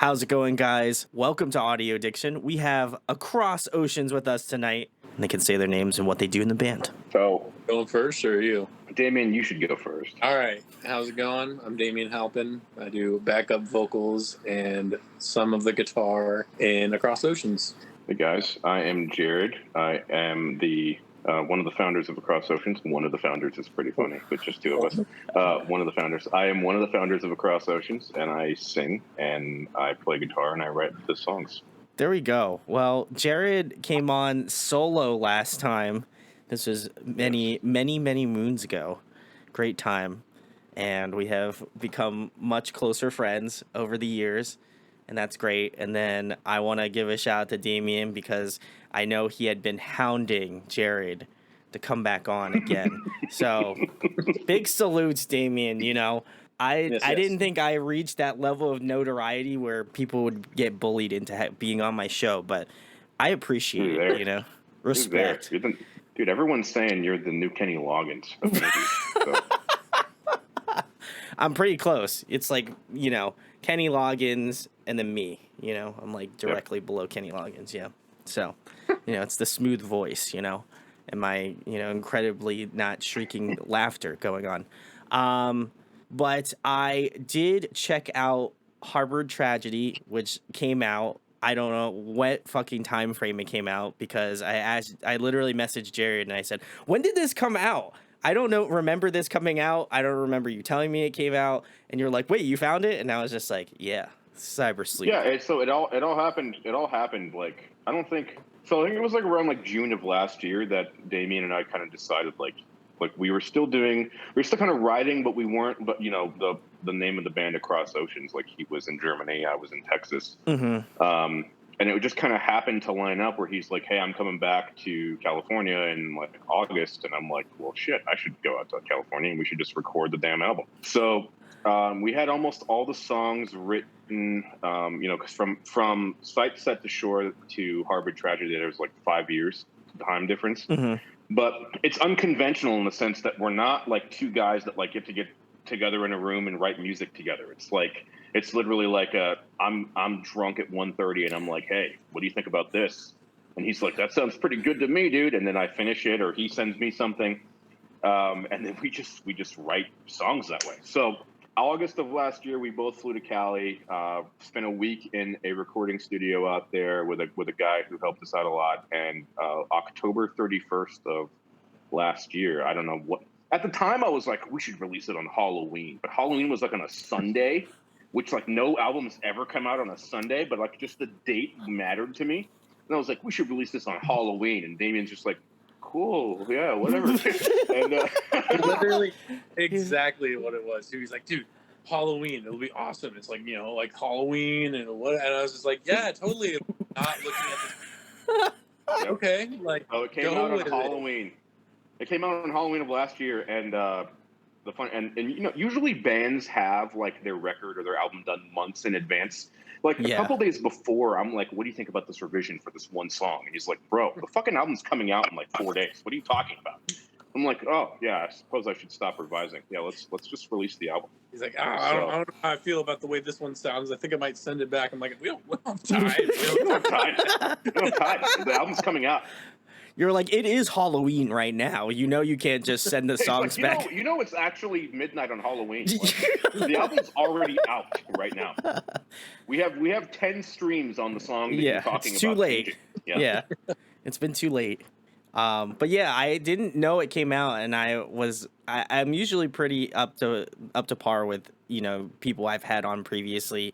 How's it going, guys? Welcome to Audio Addiction. We have Across Oceans with us tonight, and they can say their names and what they do in the band. So, Going first, or you? Damien, you should go first. All right. How's it going? I'm Damien Halpin. I do backup vocals and some of the guitar in Across Oceans. Hey guys, I am Jared. I am the one of the founders of Across Oceans. One of the founders is pretty funny, but just two of us. One of the founders. I am one of the founders of Across Oceans, and I sing and I play guitar and I write the songs. There we go. Well, Jared came on solo last time. This was many moons ago. Great time. And we have become much closer friends over the years, and that's great. And then I want to give a shout out to Damien because I know he had been hounding Jared to come back on again. So big salutes, Damien. You know, I didn't think I reached that level of notoriety where people would get bullied into being on my show, but I appreciate it, you know. Respect. Dude, everyone's saying you're the new Kenny Loggins of movies, so. I'm pretty close. It's like, you know, Kenny Loggins and then me, you know. I'm like directly below Kenny Loggins, yeah. So, you know, it's the smooth voice, you know, and my, you know, incredibly not shrieking laughter going on. But I did check out Harvard Tragedy, which came out. I don't know what fucking time frame it came out because I literally messaged Jared and I said, when did this come out? I don't remember this coming out. I don't remember you telling me it came out. And you're like, wait, you found it? And I was just like, yeah, cyber sleep. Yeah, so it all happened like, I think it was like around like June of last year that Damien and I kind of decided like we were still kind of writing, but we weren't, but you know, the name of the band Across Oceans, like he was in Germany, I was in Texas. Mm-hmm. And it just kind of happened to line up where he's like, hey, I'm coming back to California in like August. And I'm like, well, shit, I should go out to California and we should just record the damn album. So we had almost all the songs written, you know, because from Sight Set to Shore to Harvard Tragedy, there's like 5 years time difference. Mm-hmm. But it's unconventional in the sense that we're not like two guys that like get together in a room and write music together. It's literally like I'm drunk at 1:30 and I'm like, hey, what do you think about this? And he's like, that sounds pretty good to me, dude. And then I finish it, or he sends me something, and then we just write songs that way. So August of last year, we both flew to Cali, spent a week in a recording studio out there with a guy who helped us out a lot. And October 31st of last year, I don't know what. At the time, I was like, we should release it on Halloween. But Halloween was like on a Sunday, which like no albums ever come out on a Sunday. But like just the date mattered to me. And I was like, we should release this on Halloween. And Damien's just like, cool, yeah, whatever. And literally exactly what it was. He was like, dude, Halloween, it'll be awesome. It's like, you know, like Halloween and what. And I was just like, yeah, totally. Not looking at this. Okay, like, oh, it came out on Halloween. It came out on Halloween of last year, and the fun and you know, usually bands have like their record or their album done months in advance. Like a couple days before, I'm like, what do you think about this revision for this one song? And he's like, bro, the fucking album's coming out in like 4 days. What are you talking about? I'm like, oh yeah, I suppose I should stop revising. Yeah, let's just release the album. He's like, I don't know how I feel about the way this one sounds. I think I might send it back. I'm like, we don't have time. We don't have time. We don't have time. The album's coming out. You're like, it is Halloween right now. You know you can't just send the songs back. You know it's actually midnight on Halloween. Like, the album's already out right now. We have 10 streams on the song that you're talking about. It's too late. Yeah. It's been too late. But yeah, I didn't know it came out, and I'm usually pretty up to par with, you know, people I've had on previously,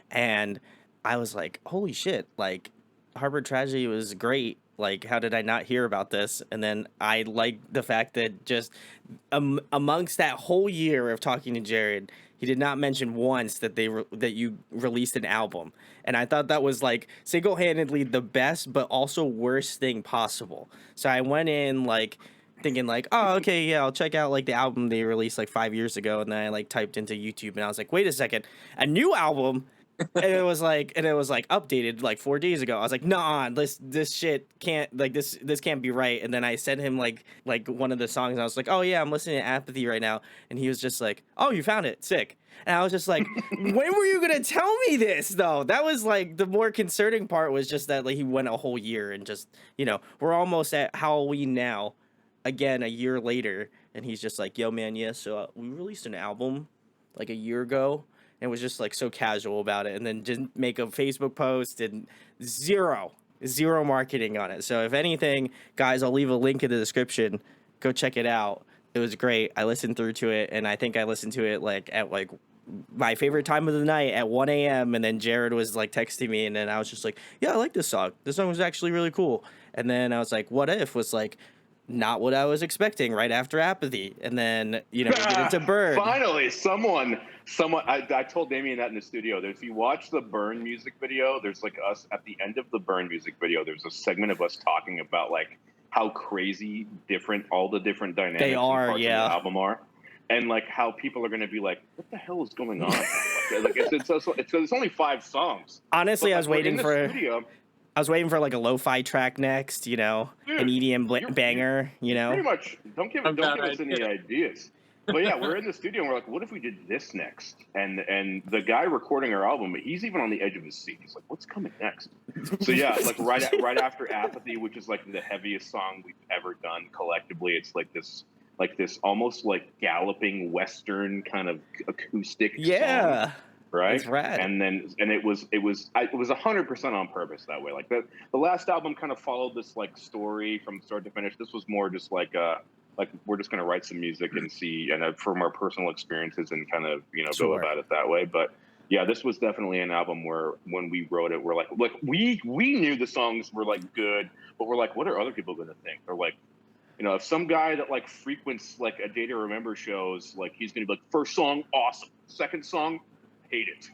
and I was like, holy shit, like Harvard Tragedy was great. Like, how did I not hear about this? And then I like the fact that just amongst that whole year of talking to Jared, he did not mention once that that you released an album. And I thought that was like single-handedly the best, but also worst thing possible. So I went in like thinking like, oh, okay, yeah, I'll check out like the album they released like 5 years ago. And then I like typed into YouTube and I was like, wait a second, a new album? And it was like updated like 4 days ago. I was like, nah, this shit can't, like, this can't be right. And then I sent him like one of the songs, and I was like, oh yeah, I'm listening to Apathy right now. And he was just like, oh, you found it, sick. And I was just like, when were you gonna tell me this though? That was like the more concerning part, was just that like he went a whole year, and just, we're almost at Halloween now, again a year later, and he's just like, yo man, yeah, so we released an album like a year ago, and was just like so casual about it, and then didn't make a Facebook post, and zero marketing on it. So if anything, guys, I'll leave a link in the description. Go check it out. It was great. I listened through to it, and I think I listened to it like at like my favorite time of the night at 1 a.m. And then Jared was like texting me, and then I was just like, yeah, I like this song. This song was actually really cool. And then I was like, What If was like not what I was expecting right after Apathy. And then, we get into Burn. Finally, someone. I told Damien that in the studio. If you watch the Burn music video, there's like us at the end of the Burn music video. There's a segment of us talking about like how crazy different all the different dynamics They are, parts yeah. of the album are, and like how people are going to be like, "What the hell is going on?" Like it's only 5 songs. Honestly, But, I was waiting for. Studio, I was waiting for like a lo-fi track next, dude, an EDM banger, Pretty much. Don't give us any ideas. But yeah, we're in the studio and we're like, what if we did this next? And the guy recording our album, he's even on the edge of his seat. He's like, what's coming next? So yeah, like right after Apathy, which is like the heaviest song we've ever done collectively. It's like this almost like galloping Western kind of acoustic song. Right. It's rad. And it was 100% on purpose that way. Like the last album kind of followed this like story from start to finish. This was more just like we're just going to write some music and see, and from our personal experiences, and kind of, go about it that way. But yeah, this was definitely an album where when we wrote it, we're like we knew the songs were like good, but we're like, what are other people going to think? Or like, if some guy that like frequents like a Day to Remember shows, like he's going to be like, first song, awesome. Second song, hate it.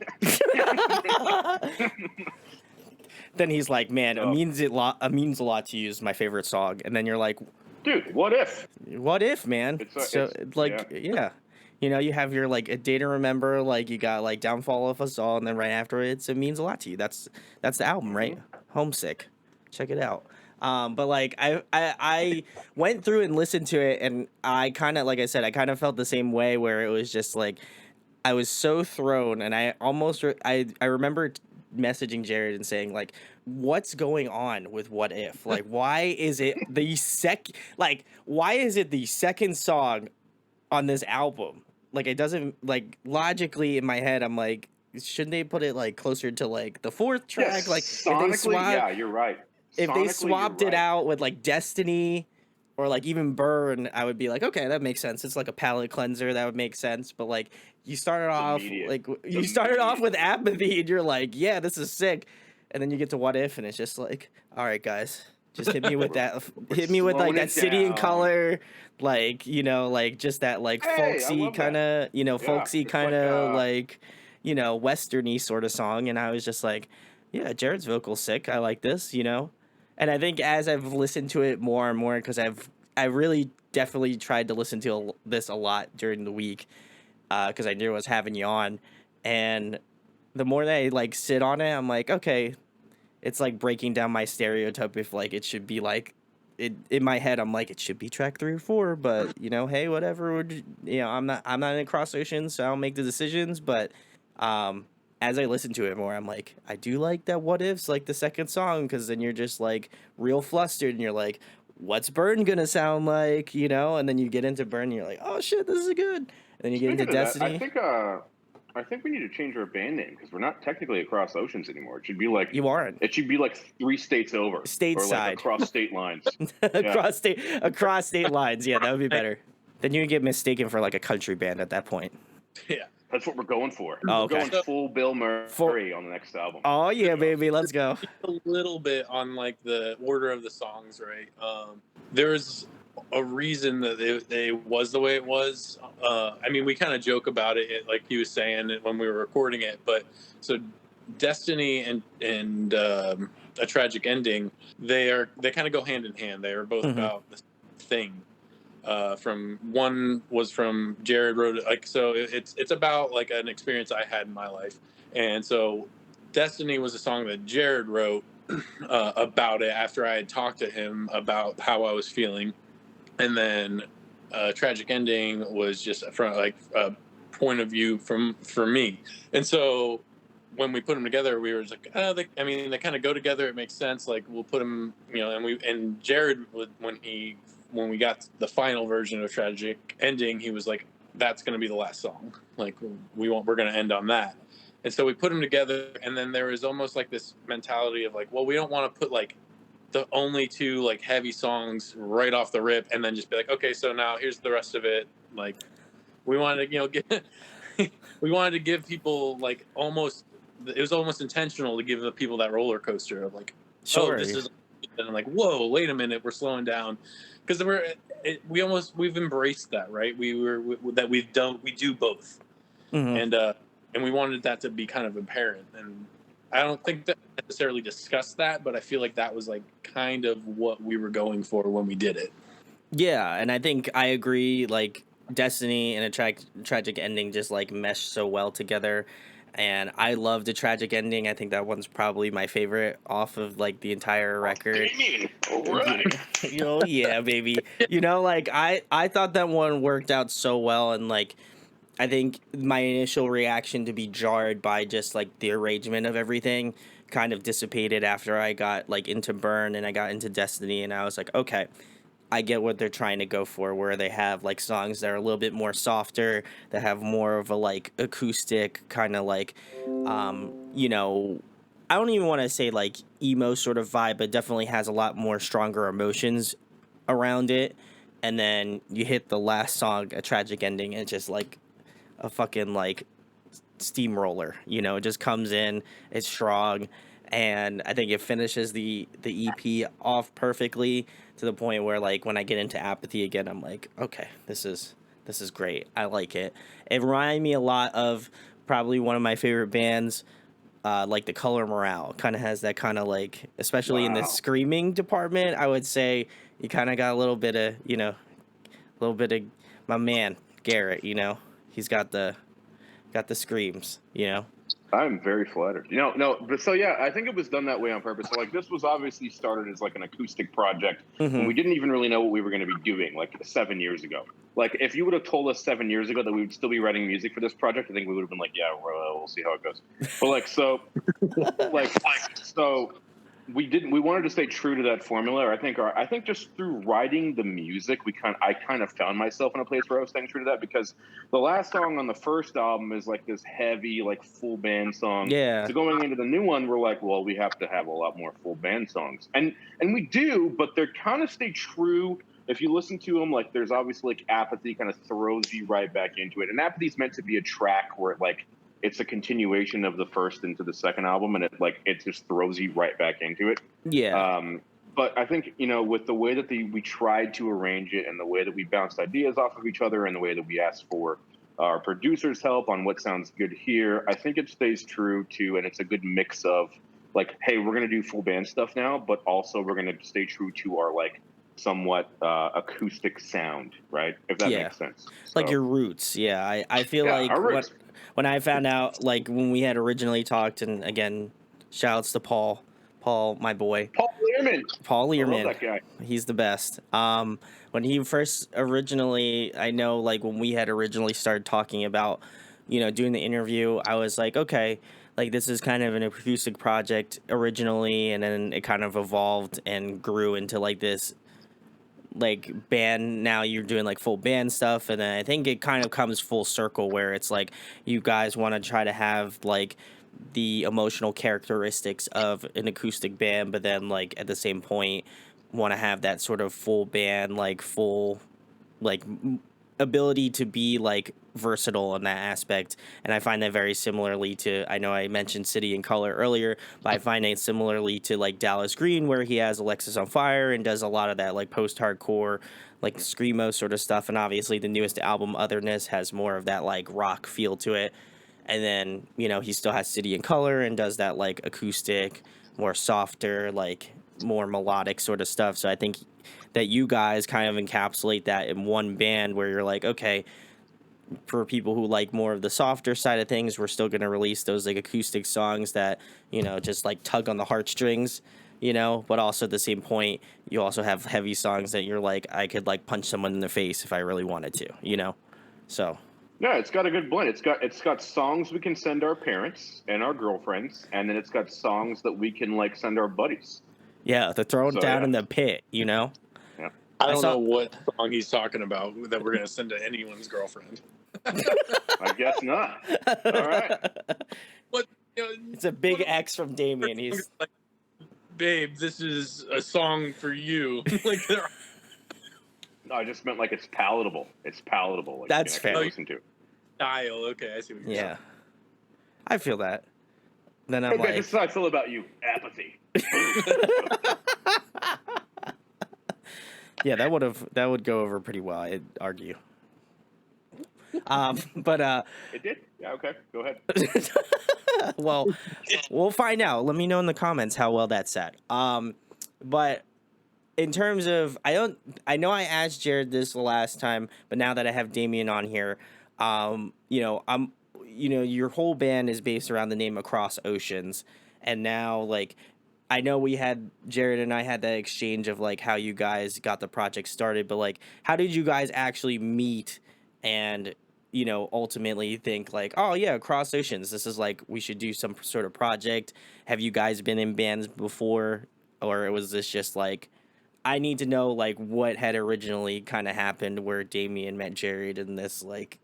Then he's like, man, it means a lot to use my favorite song. And then you're like, dude, what if? What if, man? Yeah. You have your like A Day to Remember, like you got like Downfall of Us All, and then right after it means a lot to you. That's the album, right? Homesick. Check it out. But like I went through and listened to it, and I kind of, like I said, I kind of felt the same way, where it was just like I was so thrown, and I almost I remember messaging Jared and saying like, what's going on with What If? Like, why is it the second song on this album? Like, it doesn't, like, logically in my head, I'm like, shouldn't they put it like closer to like the 4th track? Yes, like, sonically, yeah, you're right. If they swapped it out with like Destiny or like even Burn, I would be like, okay, that makes sense. It's like a palate cleanser. That would make sense. But like you started off with Apathy, and you're like, yeah, this is sick. And then you get to What If, and it's just like, all right, guys, just hit me with that. Hit me with like that City in Color, like, like just that like folksy kind of, folksy kind of like, westerny sort of song. And I was just like, yeah, Jared's vocal's sick. I like this, And I think as I've listened to it more and more, because I really definitely tried to listen to this a lot during the week, because I knew I was having you on, and the more that I like sit on it, I'm like, okay, it's like breaking down my stereotype. If like it should be like it in my head, I'm like, it should be track 3 or 4, but hey, whatever. I'm not in Cross Oceans, so I don't make the decisions, but as I listen to it more, I'm like, I do like that What If's like the second song, because then you're just like real flustered, and you're like, what's Burn gonna sound like, And then you get into Burn, and you're like, oh shit, this is good. And then you get into Destiny. I think we need to change our band name, because we're not technically across oceans anymore. It should be like you aren't. It should be like 3 states over, stateside, or like across state lines. across state lines. Yeah, that would be better. Then you would get mistaken for like a country band at that point. Yeah. That's what we're going for. Oh, okay. We're going full Bill Murray on the next album. Oh yeah, baby, let's go. A little bit on like the order of the songs, right? There's a reason that it was the way it was. I mean, we kind of joke about it, like he was saying when we were recording it. But so Destiny and A Tragic Ending, they kind of go hand in hand. They are both about the same thing. From one was from Jared wrote it, like, so it's about like an experience I had in my life, and so Destiny was a song that Jared wrote about it after I had talked to him about how I was feeling, and then Tragic Ending was just from like a point of view from for me, and so when we put them together, we were just like, I mean, they kind of go together. It makes sense. Like we'll put them, you know, and Jared would when we got the final version of Tragic Ending, he was like, that's going to be the last song. Like we're going to end on that. And so we put them together, and then there was almost like this mentality of like, well, we don't want to put like the only two like heavy songs right off the rip, and then just be like, okay, so now here's the rest of it. Like we wanted to, you know, get we wanted to give people like almost it was almost intentional to give the people that roller coaster of like, oh, Sure. this is, and like, whoa, wait a minute, we're slowing down, because we've embraced that, right? That we do both, Mm-hmm. and we wanted that to be kind of apparent, and I don't think that necessarily discussed that, but I feel like that was like kind of what we were going for when we did it. Yeah, and I think I agree. Like Destiny and a tragic ending just like mesh so well together, and I love the tragic ending. I think that one's probably my favorite off of like the entire record. All right. You know, yeah, baby. You know, like I thought that one worked out so well, and like I think my initial reaction to be jarred by just like the arrangement of everything kind of dissipated after I got like into Burn and I got into Destiny, and I was like, okay, I get what they're trying to go for, where they have like songs that are a little bit more softer, that have more of a like acoustic kind of like, you know, I don't even want to say like emo sort of vibe, but definitely has a lot more stronger emotions around it. And then you hit the last song, a tragic ending, and it's just like a fucking like steamroller. You know, it just comes in, it's strong, and I think it finishes the EP off perfectly to the point where like when I get into Apathy again, I'm like, okay, this is great. I like it. It reminded me a lot of probably one of my favorite bands. Like the Color Morale kind of has that kind of like, especially in the Wow. screaming department, I would say you kind of got a little bit of, you know, a little bit of my man Garrett. You know, he's got the screams. You know. I'm very flattered. You know, no, but so yeah, I think it was done that way on purpose. So like, this was obviously started as like an acoustic project, and we Mm-hmm. didn't even really know what we were going to be doing like 7 years ago. Like, if you would have told us 7 years ago that we would still be writing music for this project, I think we would have been like, yeah, we'll see how it goes. But like, so we wanted to stay true to that formula. I think just through writing the music, I kind of found myself in a place where I was staying true to that, because the last song on the first album is like this heavy, like full band song. Yeah. So going into the new one, we're like, well, we have to have a lot more full band songs, and we do, but they're kind of stay true. If you listen to them, like, there's obviously like Apathy kind of throws you right back into it, and Apathy's meant to be a track where it's a continuation of the first into the second album, and it just throws you right back into it. Yeah. But I think, with the way that we tried to arrange it, and the way that we bounced ideas off of each other, and the way that we asked for our producers' help on what sounds good here, I think it stays true to, and it's a good mix of like, hey, we're gonna do full band stuff now, but also we're gonna stay true to our like somewhat acoustic sound, right? If that Yeah. makes sense. Like So your roots. Yeah. I feel yeah, like our roots. when I found out, like when we had originally talked, and again, shouts to Paul, my boy, Paul Learman, Paul I love Learman. that guy. He's the best. When he first originally, I know, like when we had originally started talking about, doing the interview, I was like, okay, like this is kind of an acoustic project originally, and then it kind of evolved and grew into like this like band. Now you're doing like full band stuff, and then I think it kind of comes full circle where it's like you guys want to try to have like the emotional characteristics of an acoustic band, but then like at the same point want to have that sort of full band, like full like ability to be like versatile in that aspect. And I find that very similarly to, I know I mentioned City and Color earlier, but I find it similarly to like Dallas Green, where he has Alexis on Fire and does a lot of that like post-hardcore like screamo sort of stuff. And obviously the newest album, Otherness, has more of that like rock feel to it. And then he still has City and Color and does that like acoustic, more softer, like more melodic sort of stuff. So I think that you guys kind of encapsulate that in one band where you're like, okay, for people who like more of the softer side of things, we're still going to release those like acoustic songs that, you know, just like tug on the heartstrings, you know, but also at the same point, you also have heavy songs that you're like, I could like punch someone in the face if I really wanted to, you know? So. Yeah, it's got a good blend. It's got songs we can send our parents and our girlfriends, and then it's got songs that we can like send our buddies. Yeah, to throw it down in the pit, you know? Yeah. I don't know what song he's talking about that we're going to send to anyone's girlfriend. I guess not. All right. What? You know, it's a big X from Damien. He's like, babe, this is a song for you. Like, no, I just meant like it's palatable. It's palatable. Like, that's you fair. Listen to. Style. Okay, I see what you're saying. I feel that. Then I'm like, this is how I feel about you. Apathy. Yeah, that would go over pretty well, I'd argue. But it did. Yeah, okay. Go ahead. Well, we'll find out. Let me know in the comments how well that's said. But in terms of, I know I asked Jared this the last time, but now that I have Damien on here, your whole band is based around the name Across Oceans, and now like I know Jared and I had that exchange of like how you guys got the project started, but like how did you guys actually meet and, you know, ultimately think like, oh yeah, Across Oceans, this is like, we should do some sort of project. Have you guys been in bands before? Or was this just like, I need to know like what had originally kind of happened where Damien met Jared in this like,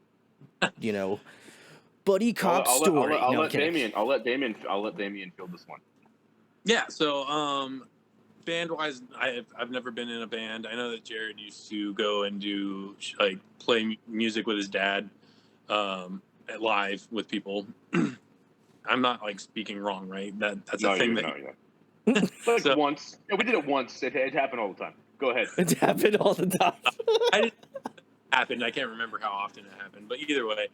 you know, buddy cop story. I'll let Damien field this one. Yeah, so band-wise, I've never been in a band. I know that Jared used to go and do like play music with his dad live with people. I'm not like speaking wrong, right? That's a thing. Like once. Yeah, we did it once. It happened all the time. Go ahead. It happened all the time. It happened. I can't remember how often it happened, but either way.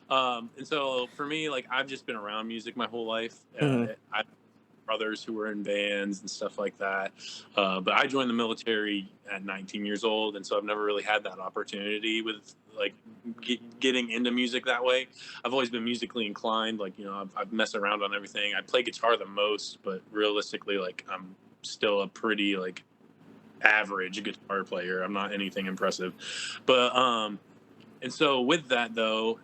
And so for me, like I've just been around music my whole life. I've brothers who were in bands and stuff like that. But I joined the military at 19 years old, and so I've never really had that opportunity with like getting into music that way. I've always been musically inclined. Like, you know, I've messed around on everything. I play guitar the most, but realistically, like I'm still a pretty like average guitar player. I'm not anything impressive. But and so with that though,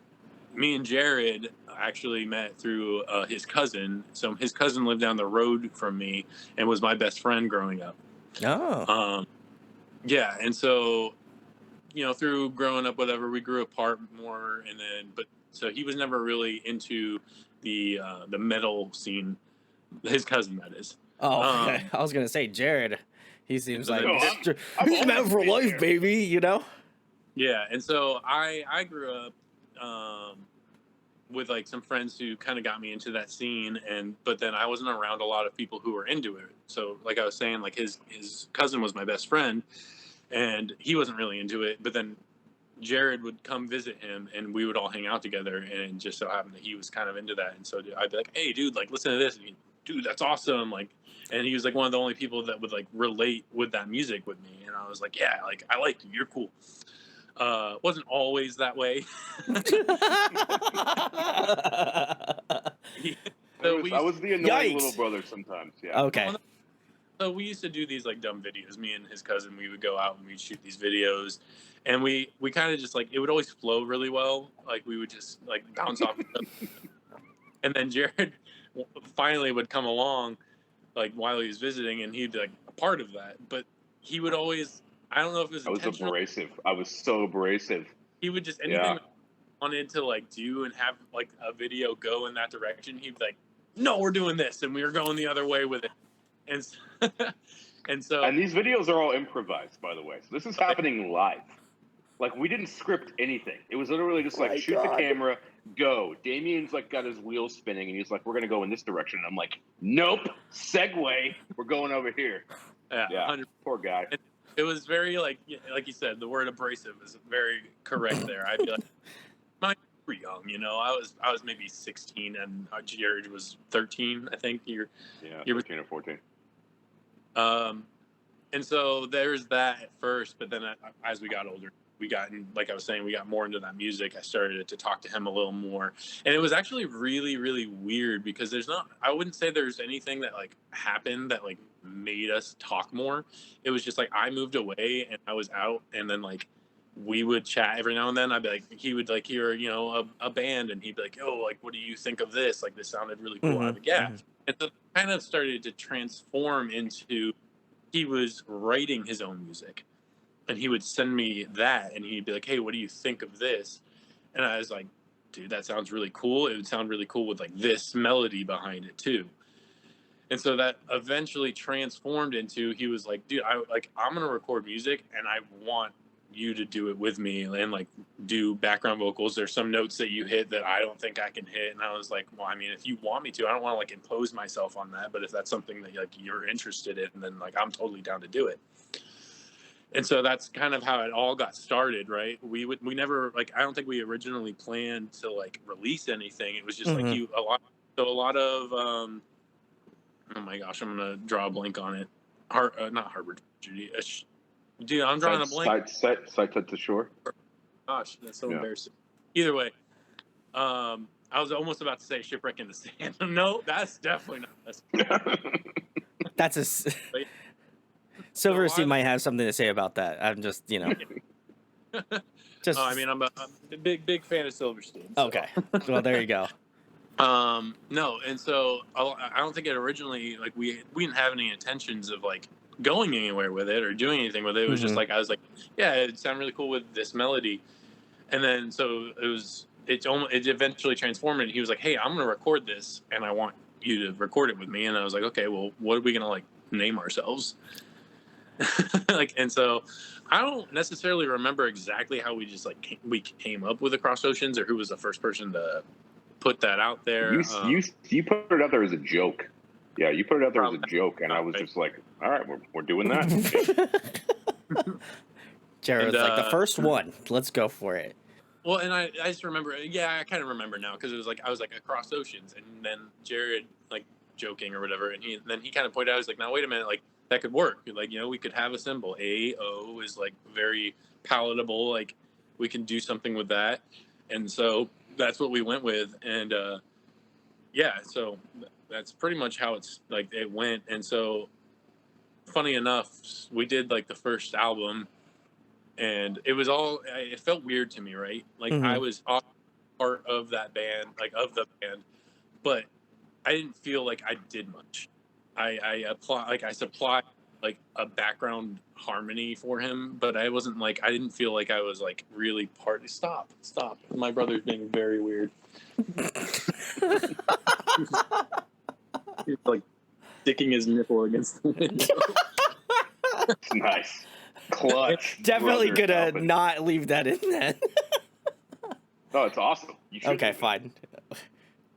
me and Jared actually met through his cousin. So his cousin lived down the road from me and was my best friend growing up. Oh. Yeah, and so, you know, through growing up, whatever, we grew apart more, and then, but so he was never really into the metal scene. His cousin, that is. Oh, okay. I was gonna say Jared. He seems like he's meant for life, baby. You know. Yeah, and so I grew up with like some friends who kind of got me into that scene, but then I wasn't around a lot of people who were into it. So like I was saying, like his cousin was my best friend, and he wasn't really into it. But then Jared would come visit him, and we would all hang out together. And just so happened that he was kind of into that, and so I'd be like, "Hey, dude, like listen to this." And dude, that's awesome. Like, and he was like one of the only people that would like relate with that music with me. And I was like, yeah, like I like you. You're cool. Wasn't always that way. I was the annoying little brother sometimes. Yeah. Okay. So we used to do these like dumb videos. Me and his cousin, we would go out and we'd shoot these videos, and we kind of just like it would always flow really well. Like we would just like bounce off, and then Jared finally would come along, like while he was visiting, and he'd be like a part of that. But he would always. I don't know if it was intentional. I was abrasive. I was so abrasive. He would just anything wanted to like do and have like a video go in that direction. He'd be like, "No, we're doing this," and we were going the other way with it. And these videos are all improvised, by the way. So this is happening live. Like we didn't script anything. It was literally just like shoot the camera, go. Damien's like got his wheels spinning, and he's like, "We're gonna go in this direction." And I'm like, "Nope, segue. We're going over here." Yeah. Poor guy. It was very like you said, the word abrasive is very correct there. I'd be like, "My, we're young, you know. I was maybe 16, and Jared was 13, I think. You're 13 or 14. And so there's that at first, but then as we got older, like I was saying, we got more into that music. I started to talk to him a little more, and it was actually really, really weird because I wouldn't say there's anything that like happened that like made us talk more. It was just like I moved away and I was out, and then like we would chat every now and then. I'd be like, he would like hear, a band, and he'd be like, oh, like, what do you think of this? Like, this sounded really cool. I'd be like, yeah. And so it kind of started to transform into, he was writing his own music, and he would send me that, and he'd be like, hey, what do you think of this? And I was like, dude, that sounds really cool. It would sound really cool with like this melody behind it too. And so that eventually transformed into, he was like, dude, I'm gonna record music, and I want you to do it with me and like do background vocals. There's some notes that you hit that I don't think I can hit. And I was like, well, I mean, if you want me to, I don't want to like impose myself on that, but if that's something that like you're interested in, then like I'm totally down to do it. And so that's kind of how it all got started, right? We never, like, I don't think we originally planned to like release anything. It was just like a lot of oh my gosh, I'm gonna draw a blank on it. Not Harvard Tragedy. Dude, I'm drawing a blank. Sights at the Shore. Gosh, that's so embarrassing. Either way, I was almost about to say Shipwreck in the Sand. No, that's definitely not. That's a. Silverstein might have something to say about that. I'm just, just. I mean, I'm a big fan of Silverstein. So. Okay, well, there you go. No, and so I don't think it originally, like, we didn't have any intentions of like going anywhere with it or doing anything with it. It was just like, I was like, yeah, it sounded really cool with this melody. And then so it eventually transformed, and he was like, hey, I'm gonna record this, and I want you to record it with me. And I was like, okay, well, what are we gonna like name ourselves? Like, and so I don't necessarily remember exactly how we just like we came up with Across Oceans, or who was the first person to put that out there. You put it out there as a joke. Yeah, you put it out there as a joke, and I was just like, all right, we're doing that. Jared was like, the first one, let's go for it. Well, and I just remember, I kind of remember now, because it was like, I was like, Across Oceans, and then Jared, like, joking or whatever, and then he kind of pointed out, I was like, now wait a minute, like, that could work. Like, we could have a symbol. A-O is like very palatable. Like, we can do something with that. And so that's what we went with. And so that's pretty much how it's like it went. And so funny enough, we did like the first album, and it felt weird to me, right? Like, I was part of that band, like of the band, but I didn't feel like I did much. I supplied like a background harmony for him, but I wasn't like, I didn't feel like I was like really part. Stop. My brother's being very weird. He's like sticking his nipple against the window. Nice. Clutch. Definitely gonna not leave that in then. Oh, it's awesome. You should. Okay, fine.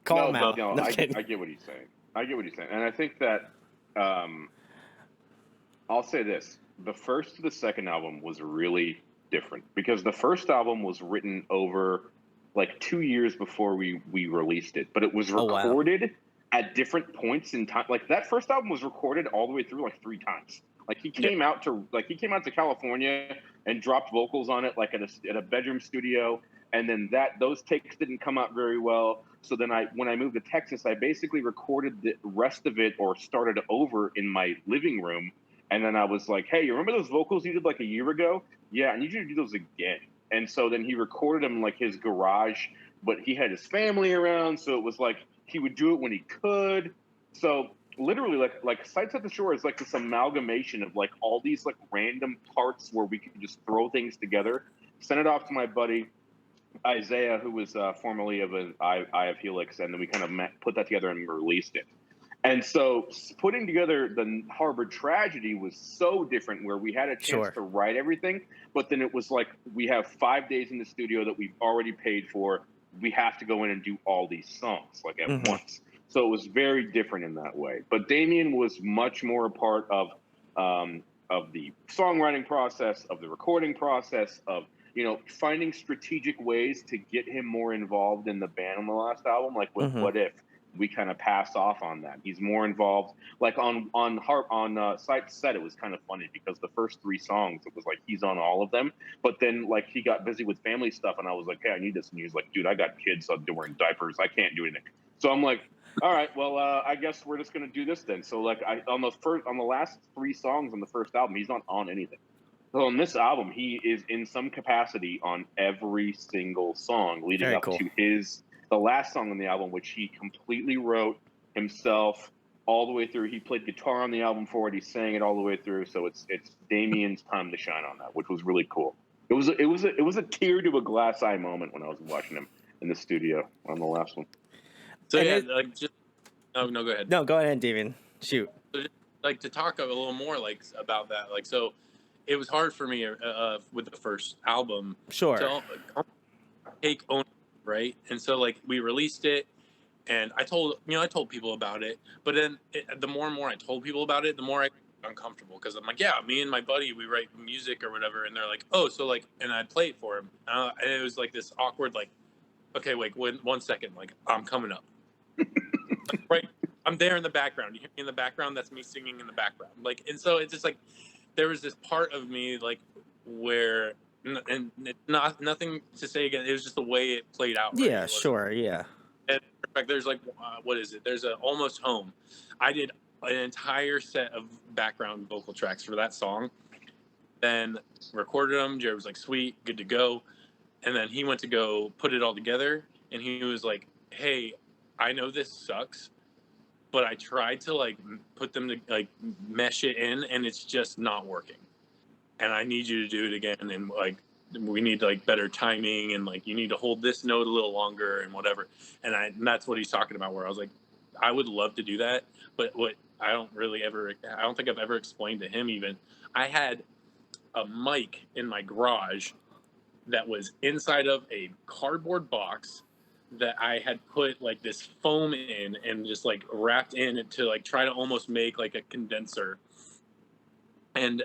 Call him out. No, I get what he's saying. And I think that I'll say this. The first to the second album was really different, because the first album was written over like 2 years before we released it, but it was recorded at different points in time. Like, that first album was recorded all the way through like 3 times. Like, he came out to California and dropped vocals on it, like at a bedroom studio. And then those takes didn't come out very well. So then when I moved to Texas, I basically recorded the rest of it, or started over in my living room. And then I was like, hey, you remember those vocals you did like a year ago? Yeah, I need you to do those again. And so then he recorded them in like his garage, but he had his family around. So it was like he would do it when he could. So literally like Sights at the Shore is like this amalgamation of like all these like random parts where we could just throw things together, send it off to my buddy Isaiah, who was formerly of an Eye of Helix, and then we kind of put that together and released it. And so putting together the Harvard Tragedy was so different, where we had a chance to write everything, but then it was like, we have 5 days in the studio that we've already paid for. We have to go in and do all these songs like at once. So it was very different in that way. But Damien was much more a part of the songwriting process, of the recording process, of finding strategic ways to get him more involved in the band on the last album, like with What If. we kind of pass off on that. He's more involved. Like on Site Set, it was kind of funny because the first 3 songs, it was like he's on all of them. But then like he got busy with family stuff, and I was like, hey, I need this. And he was like, dude, I got kids, so they're wearing diapers. I can't do anything. So I'm like, all right, well, I guess we're just gonna do this then. So like on the last 3 songs on the first album, he's not on anything. So on this album, he is in some capacity on every single song leading Very up cool. to the last song on the album, which he completely wrote himself all the way through. He played guitar on the album for it. He sang it all the way through. So it's Damien's time to shine on that, which was really cool. It was a tear to a glass eye moment when I was watching him in the studio on the last one. So And yeah, like just no, go ahead. No, go ahead, David. Shoot. So just, like to talk a little more like about that, like so, it was hard for me with the first album Sure. to take ownership, right? And so like we released it, and I told people about it, but then the more and more I told people about it, the more I got uncomfortable because I'm like, yeah, me and my buddy, we write music or whatever, and they're like, oh, so like, and I play it for him, and it was like this awkward like, okay, wait, 1 second, like I'm coming up. Right, I'm there in the background. You hear me in the background? That's me singing in the background. Like, and so it's just like there was this part of me like where, and it's not nothing to say again. It was just the way it played out. Right? Yeah, sure, yeah. And in fact, there's like what is it? There's a Almost Home. I did an entire set of background vocal tracks for that song. Then recorded them. Jared was like, "Sweet, good to go." And then he went to go put it all together, and he was like, "Hey, I know this sucks, but I tried to like put them to like mesh it in, and it's just not working. And I need you to do it again, and like we need like better timing, and like you need to hold this note a little longer and whatever." And that's what he's talking about. Where I was like, I would love to do that, but what I don't think I've ever explained to him even. I had a mic in my garage that was inside of a cardboard box that I had put like this foam in and just like wrapped in to like try to almost make like a condenser. And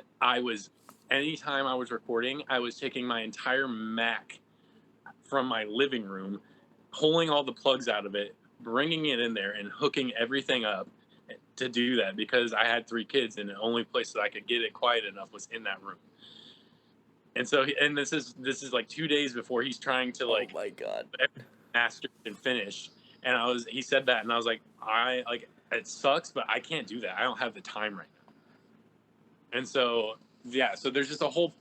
anytime I was recording, I was taking my entire Mac from my living room, pulling all the plugs out of it, bringing it in there and hooking everything up to do that because I had 3 kids and the only place that I could get it quiet enough was in that room. And so, and this is like 2 days before he's trying to like, oh my god, mastered and finished. And he said that, and I was like, it sucks, but I can't do that. I don't have the time right now. And so, yeah, so there's just a whole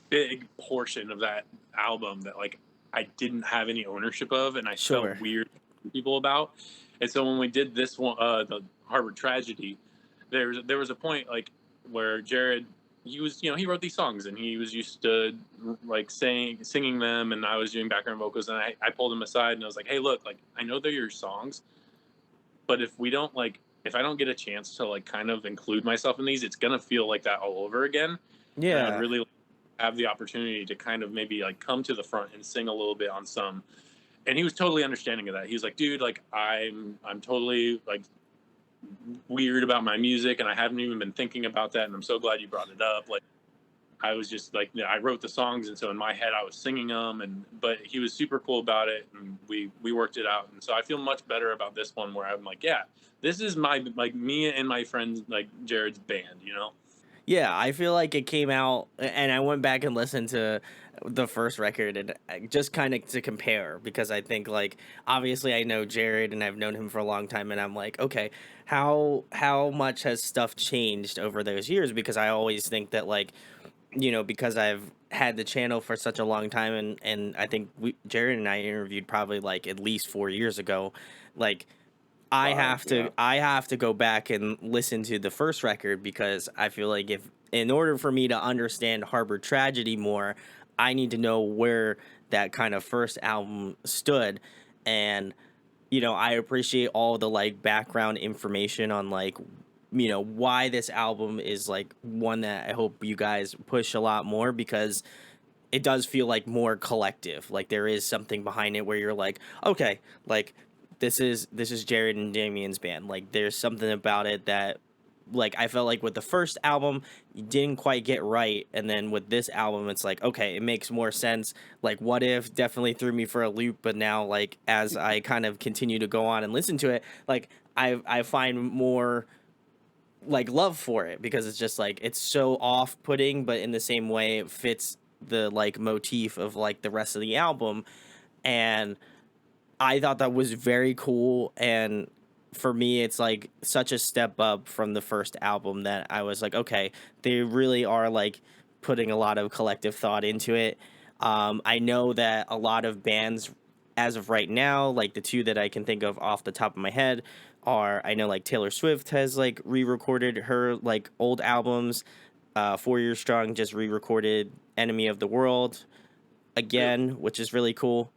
big portion of that album that like I didn't have any ownership of, and I felt weird to people about. And so when we did this one, the Harvard Tragedy, there was a point like where Jared, he wrote these songs and he was used to like singing them, and I was doing background vocals, and I pulled him aside and I was like, hey, look, like I know they're your songs, but if I don't get a chance to like kind of include myself in these, it's gonna feel like that all over again. Yeah. And I'd really have the opportunity to kind of maybe like come to the front and sing a little bit on some. And he was totally understanding of that. He was like, dude, like I'm totally like weird about my music, and I haven't even been thinking about that, and I'm so glad you brought it up. Like I was just like, I wrote the songs, and so in my head I was singing them, but he was super cool about it, and we worked it out. And so I feel much better about this one where I'm like, yeah, this is my like me and my friends like Jared's band, you know. Yeah, I feel like it came out, and I went back and listened to the first record, and just kind of to compare, because I think like obviously I know Jared and I've known him for a long time, and I'm like, okay, how much has stuff changed over those years? Because I always think that like, because I've had the channel for such a long time, and I think Jared and I interviewed probably like at least 4 years ago, like I have to go back and listen to the first record, because I feel like in order for me to understand Harvard Tragedy more, I need to know where that kind of first album stood. And I appreciate all the like background information on like why this album is like one that I hope you guys push a lot more, because it does feel like more collective. Like there is something behind it where you're like, okay, like this is Jared and Damien's band. Like there's something about it that like I felt like with the first album you didn't quite get right, and then with this album it's like, okay, it makes more sense. Like What If definitely threw me for a loop, but now like as I kind of continue to go on and listen to it, like I find more like love for it, because it's just like it's so off-putting, but in the same way it fits the like motif of like the rest of the album. And I thought that was very cool. And for me, it's like such a step up from the first album that I was like, okay, they really are like putting a lot of collective thought into it. I know that a lot of bands, as of right now, like the two that I can think of off the top of my head, are, I know like Taylor Swift has like re-recorded her like old albums. 4 Years Strong just re-recorded Enemy of the World again, which is really cool.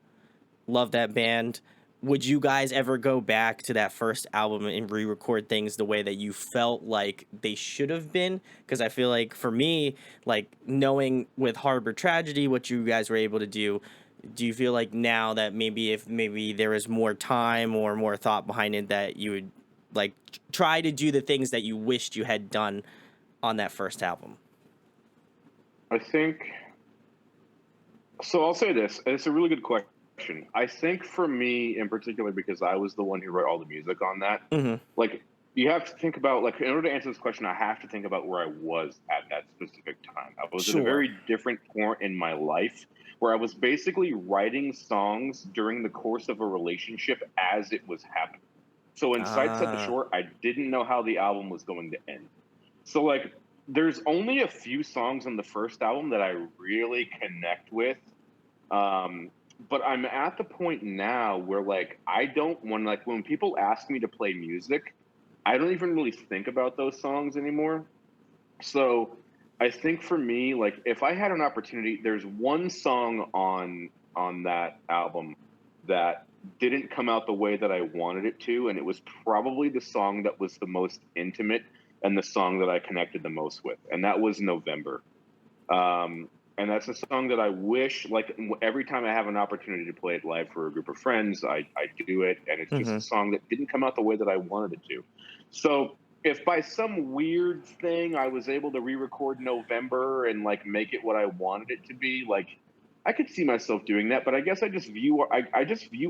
Love that band. Would you guys ever go back to that first album and re-record things the way that you felt like they should have been? Because I feel like for me, like knowing with Harbor Tragedy what you guys were able to do you feel like now that maybe if maybe there was more time or more thought behind it, that you would like try to do the things that you wished you had done on that first album? I think so. I'll say this. It's a really good question. I think for me in particular, because I was the one who wrote all the music on that, Mm-hmm. like you have to think about, like, in order to answer this question, I have to think about where I was at that specific time. I was at a Sure. very different point in my life where I was basically writing songs during the course of a relationship as it was happening. So in Sight Set the Ah. Shore, I didn't know how the album was going to end. So like there's only a few songs on the first album that I really connect with. Um, but I'm at the point now where like I don't want, like, when people ask me to play music, I don't even really think about those songs anymore. So I think for me, like if I had an opportunity, there's one song on that album that didn't come out the way that I wanted it to, and it was probably the song that was the most intimate and the song that I connected the most with, and that was November. And that's a song that I wish, like, every time I have an opportunity to play it live for a group of friends, I do it. And it's just Mm-hmm. a song that didn't come out the way that I wanted it to. So if by some weird thing I was able to re-record November and like make it what I wanted it to be, like I could see myself doing that. But I guess I just view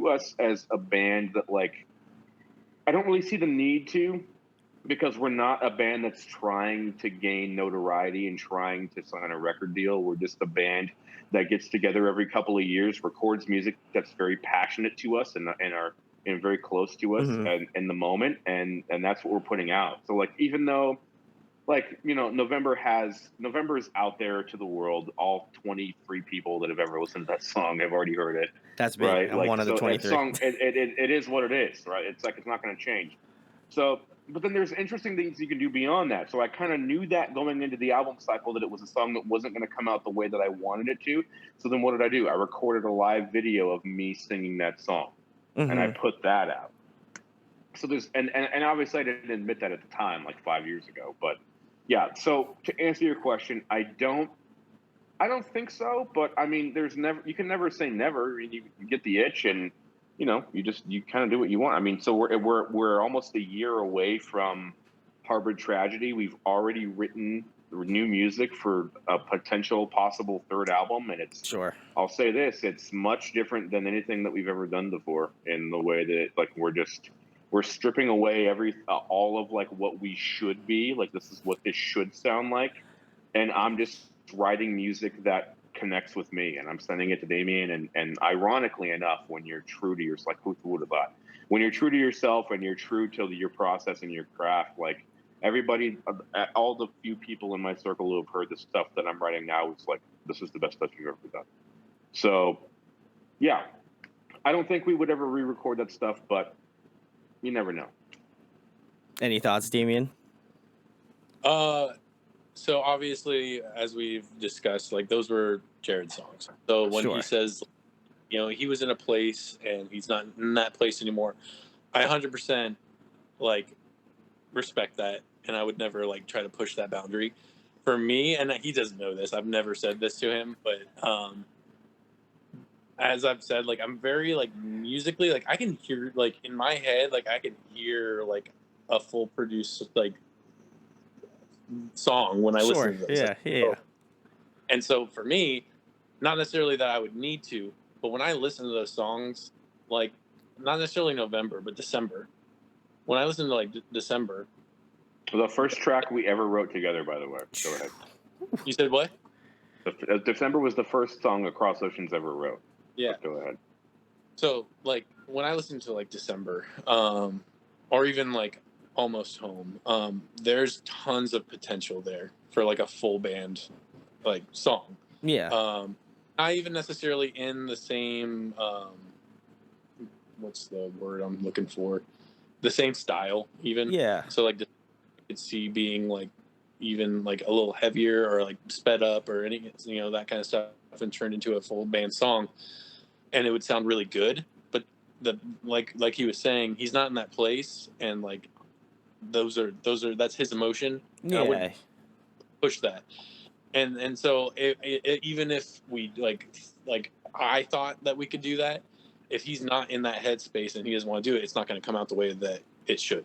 us as a band that, like, I don't really see the need to, because we're not a band that's trying to gain notoriety and trying to sign a record deal. We're just a band that gets together every couple of years, records music that's very passionate to us and very close to us Mm-hmm. and in the moment, and that's what we're putting out. So like even though, like, November is out there to the world, all 23 people that have ever listened to that song have already heard it, That's me. right? I'm Like, one of the so that 23. song, it is what it is, right? It's like it's not going to change. So, but then there's interesting things you can do beyond that. So I kind of knew that going into the album cycle, that it was a song that wasn't going to come out the way that I wanted it to. So then what did I do? I recorded a live video of me singing that song, and I Mm-hmm. put that out. So there's, and obviously I didn't admit that at the time, like 5 years ago, but yeah. So to answer your question, I don't think so, but I mean, you can never say never. I mean, you get the itch, and you kind of do what you want. I mean, so we're almost a year away from Harbor Tragedy. We've already written new music for a potential possible third album, and Sure. I'll say this, it's much different than anything that we've ever done before, in the way that, like, we're stripping away all of like what we should be, like this is what this should sound like, and I'm just writing music that connects with me, and I'm sending it to Damien. And ironically enough, when you're true to yourself, like, who would have thought? When you're true to yourself and you're true to your process and your craft, like everybody, all the few people in my circle who have heard the stuff that I'm writing now, it's like, this is the best stuff you've ever done. So yeah, I don't think we would ever re-record that stuff, but you never know. Any thoughts, Damien? So obviously, as we've discussed, like those were Jared's songs. So when he Sure. says, he was in a place and he's not in that place anymore, I 100% like respect that, and I would never like try to push that boundary. For me, and he doesn't know this, I've never said this to him, but as I've said, like I'm very like musically, like I can hear, like in my head, like I can hear like a full produced like song when I listen Sure. to those. Yeah. Yeah. And so for me, not necessarily that I would need to, but when I listen to those songs, like not necessarily November, but December. When I listen to like December, The first track we ever wrote together, by the way. Go ahead. you said what? December was the first song Across Oceans ever wrote. Yeah. But go ahead. So like when I listen to like December, or even like Almost Home, there's tons of potential there for like a full band like song. Yeah. Not even necessarily in the same what's the word I'm looking for? The same style even. Yeah. So like I could see being like even like a little heavier or like sped up or any that kind of stuff and turned into a full band song, and it would sound really good. But the like he was saying, he's not in that place, and like those are that's his emotion. And I wouldn't Yeah. push that. And so even if we like I thought that we could do that, if he's not in that headspace and he doesn't want to do it, it's not going to come out the way that it should.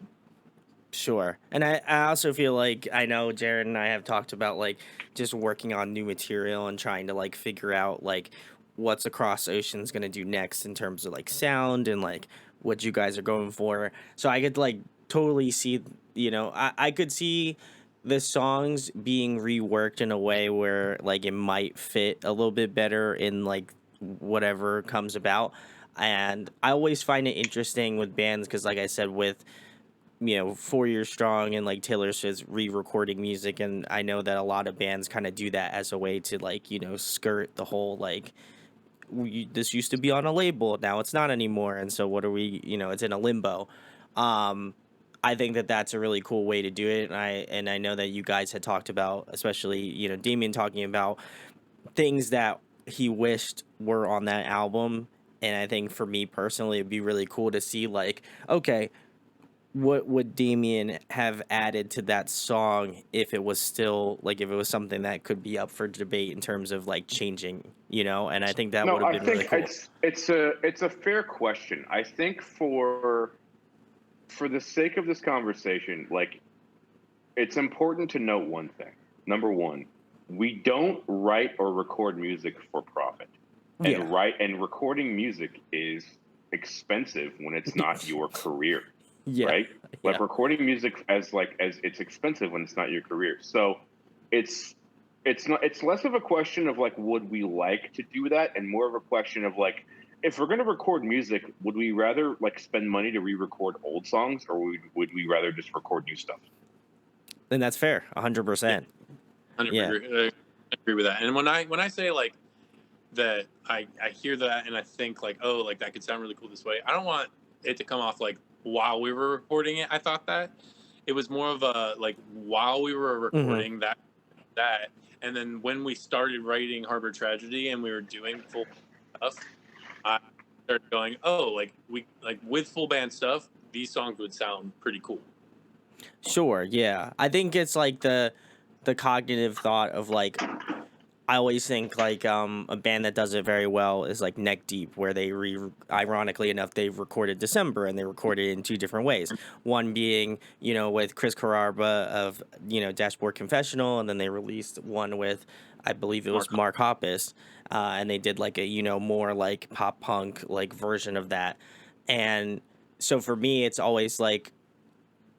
Sure. And I also feel like I know Jared and I have talked about like just working on new material and trying to like figure out like what's Across Oceans gonna do next in terms of like sound and like what you guys are going for. So I could like totally see, I could see the songs being reworked in a way where like it might fit a little bit better in like whatever comes about. And I always find it interesting with bands because like I said with 4 Years Strong and like Taylor Swift's re-recording music, and I know that a lot of bands kind of do that as a way to like skirt the whole like this used to be on a label, now it's not anymore, and so what are we, it's in a limbo. um I think that that's a really cool way to do it, and I know that you guys had talked about, especially Damien talking about things that he wished were on that album. And I think for me personally it'd be really cool to see like, okay, what would Damien have added to that song if it was still like if it was something that could be up for debate in terms of like changing, and I think that No, would have I been really think cool. it's a fair question. I think for the sake of this conversation, like it's important to note one thing. Number one, we don't write or record music for profit. Yeah. And recording music is expensive when it's not your career. Yeah. Right? Yeah. Like recording music as it's expensive when it's not your career. So it's less of a question of like would we like to do that and more of a question of like if we're going to record music, would we rather like spend money to re-record old songs or would we rather just record new stuff? And that's fair. 100%. Yeah. I agree with that. And when I say like that, I hear that and I think like, oh, like that could sound really cool this way. I don't want it to come off like while we were recording it I thought that. It was more of a like while we were recording that and then when we started writing Harbor Tragedy and we were doing full stuff, I started going, oh, like we like with full band stuff, these songs would sound pretty cool. Sure. Yeah. I think it's like the cognitive thought of like, I always think like a band that does it very well is like Neck Deep, where they ironically enough they've recorded December and they recorded it in two different ways. One being with Chris Carrabba of Dashboard Confessional, and then they released one with I believe it was Mark Hoppus, and they did like a more like pop punk like version of that. And so for me it's always like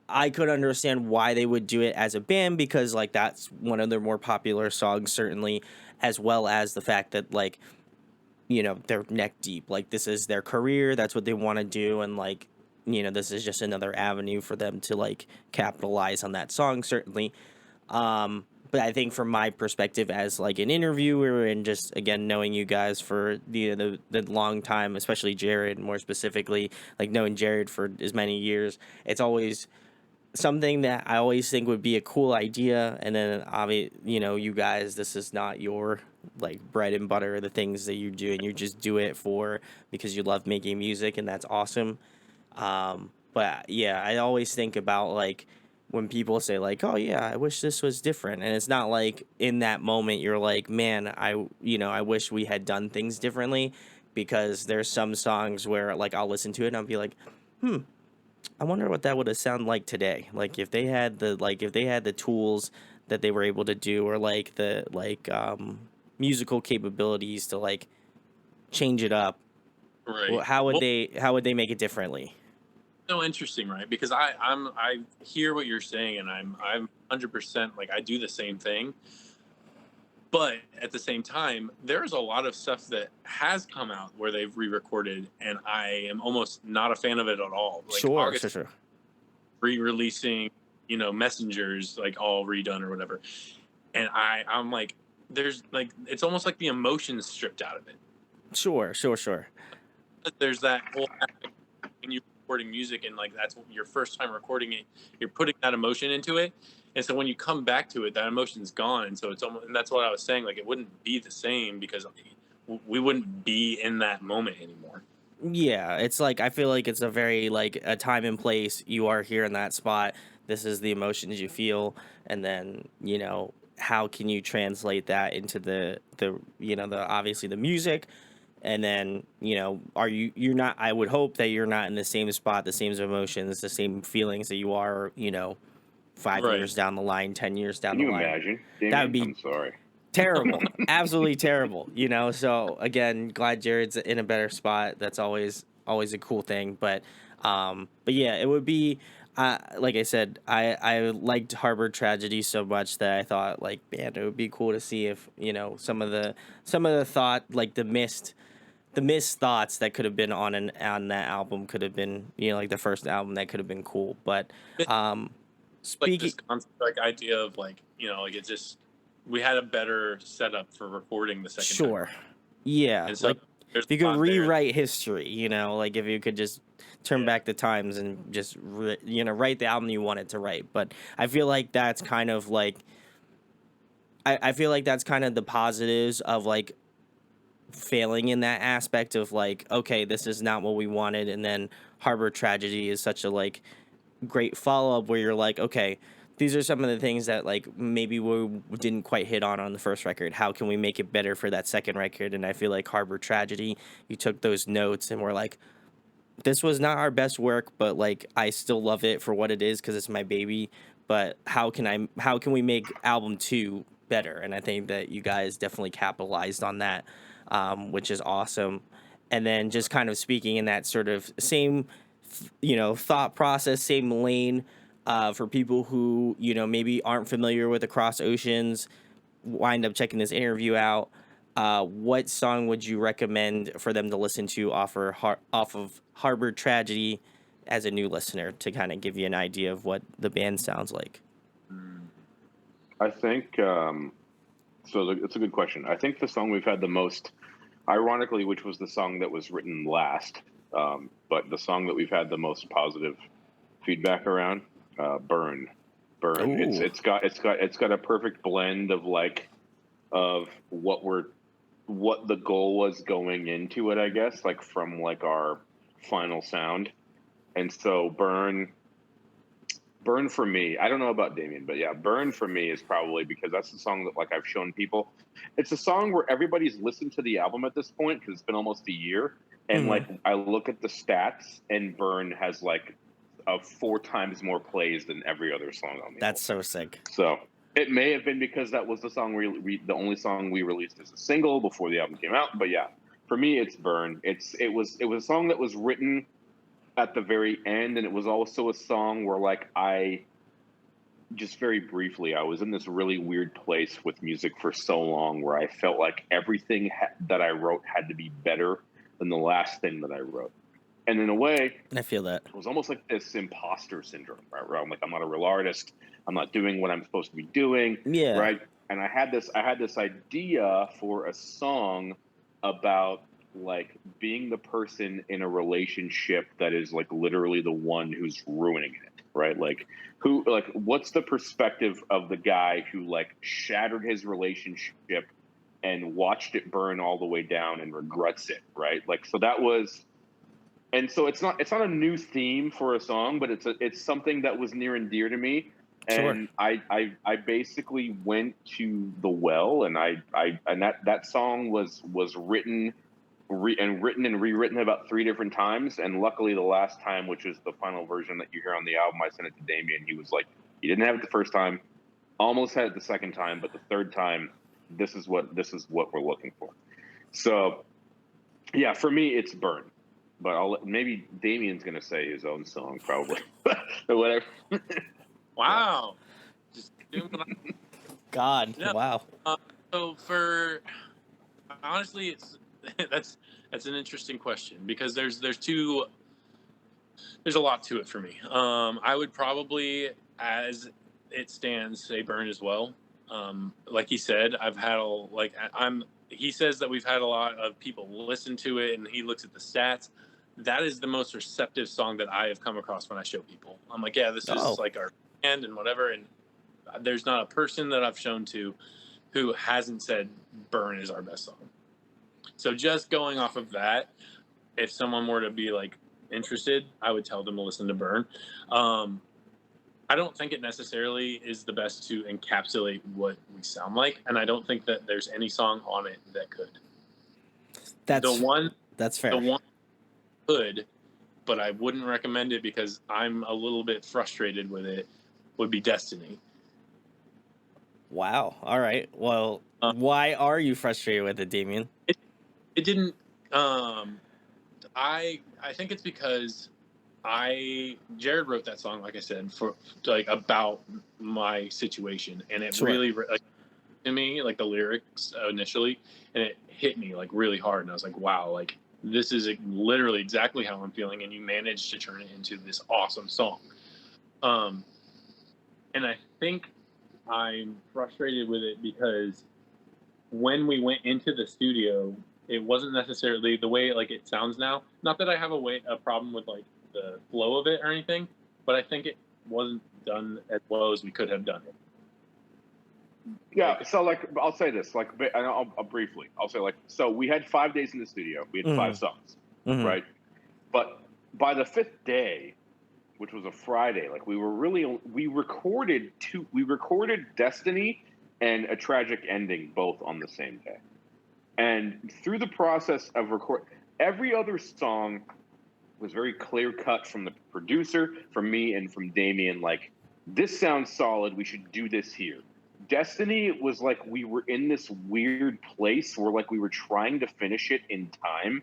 I could understand why they would do it as a band because like that's one of their more popular songs certainly, as well as the fact that like they're neck deep, like this is their career, that's what they want to do, and like this is just another avenue for them to like capitalize on that song certainly. But I think from my perspective as like an interviewer and just again knowing you guys for the long time, especially Jared more specifically, like knowing Jared for as many years, it's always something that I always think would be a cool idea. And then obviously, you guys, this is not your like bread and butter, the things that you do, and you just do it for because you love making music, and that's awesome. But yeah, I always think about like when people say like, "Oh yeah, I wish this was different," and it's not like in that moment you're like, "Man, I wish we had done things differently," because there's some songs where like I'll listen to it and I'll be like, I wonder what that would have sounded like today. Like if they had the tools that they were able to do, or like the musical capabilities to like change it up. Right. How would Well, they make it differently? so interesting, right? Because I hear what you're saying, and I'm 100% like I do the same thing. But at the same time, there's a lot of stuff that has come out where they've re-recorded, and I am almost not a fan of it at all. Like Sure, August sure, sure. re-releasing, Messengers like all redone or whatever, and I'm like, there's like it's almost like the emotions stripped out of it. Sure, sure, sure. There's that whole aspect when you're recording music, and like that's your first time recording it, you're putting that emotion into it, and so when you come back to it, that emotion's gone, and so it's almost, and that's what I was saying, like it wouldn't be the same because we wouldn't be in that moment anymore. Yeah, it's like I feel like it's a very like a time and place. You are here in that spot. This is the emotions you feel, and then how can you translate that into the obviously the music, and then are you're not. I would hope that you're not in the same spot, the same emotions, the same feelings that you are 5 years Right. down the line, 10 years down Can the you line. imagine, That would Damien? be I'm sorry. terrible, absolutely terrible. So again, glad Jared's in a better spot. That's always a cool thing. But yeah, it would be. Like I said, I liked Harbor Tragedy so much that I thought like, man, it would be cool to see if some of the thought, like the missed thoughts that could have been on that album could have been like the first album that could have been cool. But um, Like speaking. this concept, like idea of like like it just we had a better setup for recording the second time Sure. around, Yeah, and so like there's if you a could lot there. rewrite history, like if you could just turn Yeah. back the times and just write the album you wanted to write. But I feel like that's kind of like I feel like that's kind of the positives of like failing in that aspect of like, okay, this is not what we wanted, and then Harbor Tragedy is such a like great follow up where you're like, okay, these are some of the things that like maybe we didn't quite hit on the first record. How can we make it better for that second record? And I feel like Harbor Tragedy, you took those notes and we're like, this was not our best work, but like I still love it for what it is because it's my baby. But how can we make album two better? And I think that you guys definitely capitalized on that, which is awesome. And then just kind of speaking in that sort of same thought process, same lane, for people who maybe aren't familiar with Across Oceans, wind up checking this interview out. What song would you recommend for them to listen to off of Harbor Tragedy as a new listener to kind of give you an idea of what the band sounds like? I think it's a good question. I think the song we've had the most, ironically, which was the song that was written last, but the song that we've had the most positive feedback around, "Burn." Burn. Ooh, It's got a perfect blend of like of what the goal was going into it, I guess, like from like our final sound. And so Burn for me, I don't know about Damien, but yeah, Burn for me is probably because that's the song that like I've shown people. It's a song where everybody's listened to the album at this point because it's been almost a year. And hmm, like I look at the stats and Burn has like 4 times more plays than every other song on the that's album. so sick. So it may have been because that was the song the only song we released as a single before the album came out. But yeah, for me, it's Burn. It was a song that was written at the very end, and it was also a song where like I just very briefly I was in this really weird place with music for so long where I felt like everything that I wrote had to be better than the last thing that I wrote. And in a way, I feel that. it was almost like this imposter syndrome, right? Where I'm like, I'm not a real artist. I'm not doing what I'm supposed to be doing, Yeah. right? And I had this idea for a song about like being the person in a relationship that is like literally the one who's ruining it, right? Like what's the perspective of the guy who like shattered his relationship and watched it burn all the way down and regrets it, right? Like so that was and so it's not a new theme for a song, but it's something that was near and dear to me. Sure. And I basically went to the well, and that song was written and rewritten about 3 different times. And luckily, the last time, which is the final version that you hear on the album, I sent it to Damien. He was like, he didn't have it the first time. Almost had it the second time, but the third time, this is what we're looking for. So yeah, for me, it's Burn. But maybe Damien's gonna say his own song, probably, or whatever. Wow. Just God, no. wow. So honestly, it's that's an interesting question because there's a lot to it for me. I would probably, as it stands, say Burn as well. Like he said, I've had he says that we've had a lot of people listen to it, and he looks at the stats. That is the most receptive song that I have come across when I show people. I'm like, yeah, this is Oh, like our band and whatever. And there's not a person that I've shown to who hasn't said Burn is our best song. So just going off of that, if someone were to be like interested, I would tell them to listen to Burn. I don't think it necessarily is the best to encapsulate what we sound like, and I don't think that there's any song on it that could. that's The fair. one could, but I wouldn't recommend it because I'm a little bit frustrated with it, would be Destiny. Wow. All right. Well, why are you frustrated with it, Damien? It didn't. I think it's because Jared wrote that song, like I said, for like about my situation, and it really like to me, like the lyrics initially, and it hit me like really hard, and I was like, wow, like this is literally exactly how I'm feeling, and you managed to turn it into this awesome song. And I think I'm frustrated with it because when we went into the studio, it wasn't necessarily the way like it sounds now. Not that I have a problem with like the flow of it or anything, but I think it wasn't done as well as we could have done it. Yeah, so like I'll say this, like, and I'll briefly, I'll say like, so we had 5 days in the studio, we had 5 songs, right? But by the 5th day, which was a Friday, like we recorded Destiny and A Tragic Ending both on the same day. And through the process of every other song was very clear cut from the producer, from me, and from Damien. Like, this sounds solid. We should do this here. Destiny was like we were in this weird place where like we were trying to finish it in time,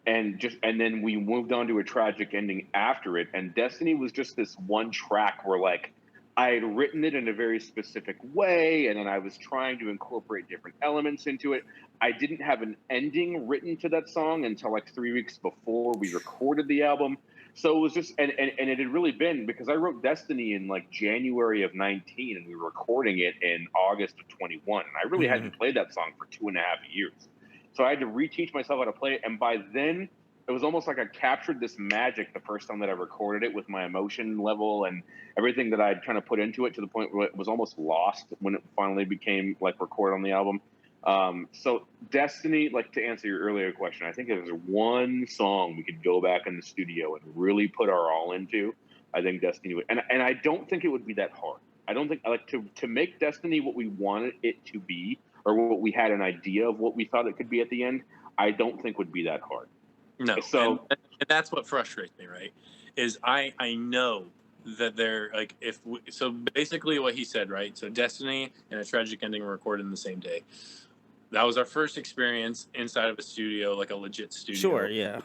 and then we moved on to A Tragic Ending after it. And Destiny was just this one track where like I had written it in a very specific way, and then I was trying to incorporate different elements into it. I didn't have an ending written to that song until like 3 weeks before we recorded the album. So it was just, and it had really been, because I wrote Destiny in like January of 19 and we were recording it in August of 21. And I really hadn't played that song for 2.5 years. So I had to reteach myself how to play it. And by then, it was almost like I captured this magic the first time that I recorded it, with my emotion level and everything that I'd kind of put into it, to the point where it was almost lost when it finally became like recorded on the album. So Destiny, like, to answer your earlier question, I think if there's one song we could go back in the studio and really put our all into, I think Destiny would. And I don't think it would be that hard. I don't think, like, to make Destiny what we wanted it to be, or what we had an idea of what we thought it could be at the end, I don't think would be that hard. No, so and that's what frustrates me, right? Is I know that they're like, so basically what he said, right? So Destiny and A Tragic Ending were recorded in the same day. That was our first experience inside of a studio, like a legit studio. Sure, yeah.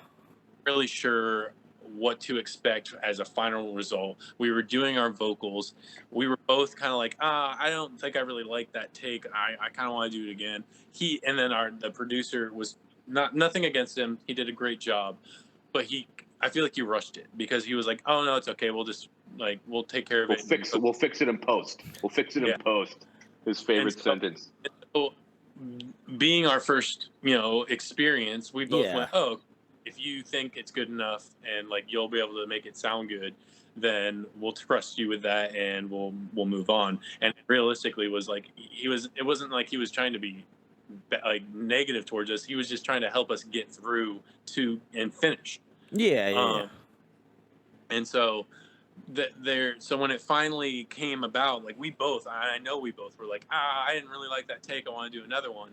Really sure what to expect as a final result. We were doing our vocals. We were both kind of like, I don't think I really like that take. I kind of want to do it again. And then the producer was nothing against him. He did a great job, but I feel like he rushed it because he was like, oh no, it's okay. We'll just we'll take care of it. We'll fix it in post. We'll fix it in post. His favorite sentence. So, being our first, experience, we both went, oh, if you think it's good enough and like you'll be able to make it sound good, then we'll trust you with that and we'll move on. And realistically was like, it wasn't like he was trying to be like negative towards us. He was just trying to help us get through and finish. Yeah. And so so when it finally came about, like I know we both were like, I didn't really like that take. I want to do another one.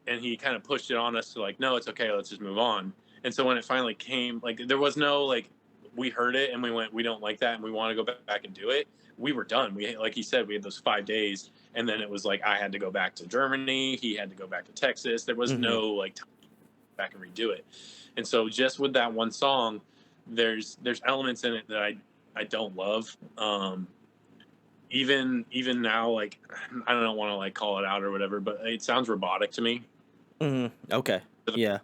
And he kind of pushed it on us to like, no, it's okay. Let's just move on. And so when it finally came, like, there was no, like, we heard it and we went, we don't like that and we want to go back and do it. we were done. We, like he said, we had those 5 days, and then it was like I had to go back to Germany. He had to go back to Texas. There was Mm-hmm. no like time to go back and redo it. And so just with that one song, there's elements in it that I don't love. Even now, like I don't want to like call it out or whatever, but it sounds robotic to me. Mm-hmm. Okay. Yeah.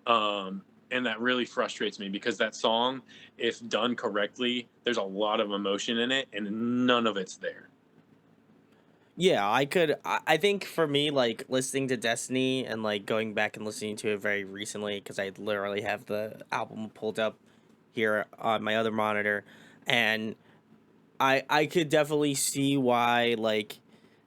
And that really frustrates me because that song, if done correctly, there's a lot of emotion in it, and none of it's there. Yeah, I think for me, like listening to Destiny and like going back and listening to it very recently, because I literally have the album pulled up here on my other monitor, and I could definitely see why, like,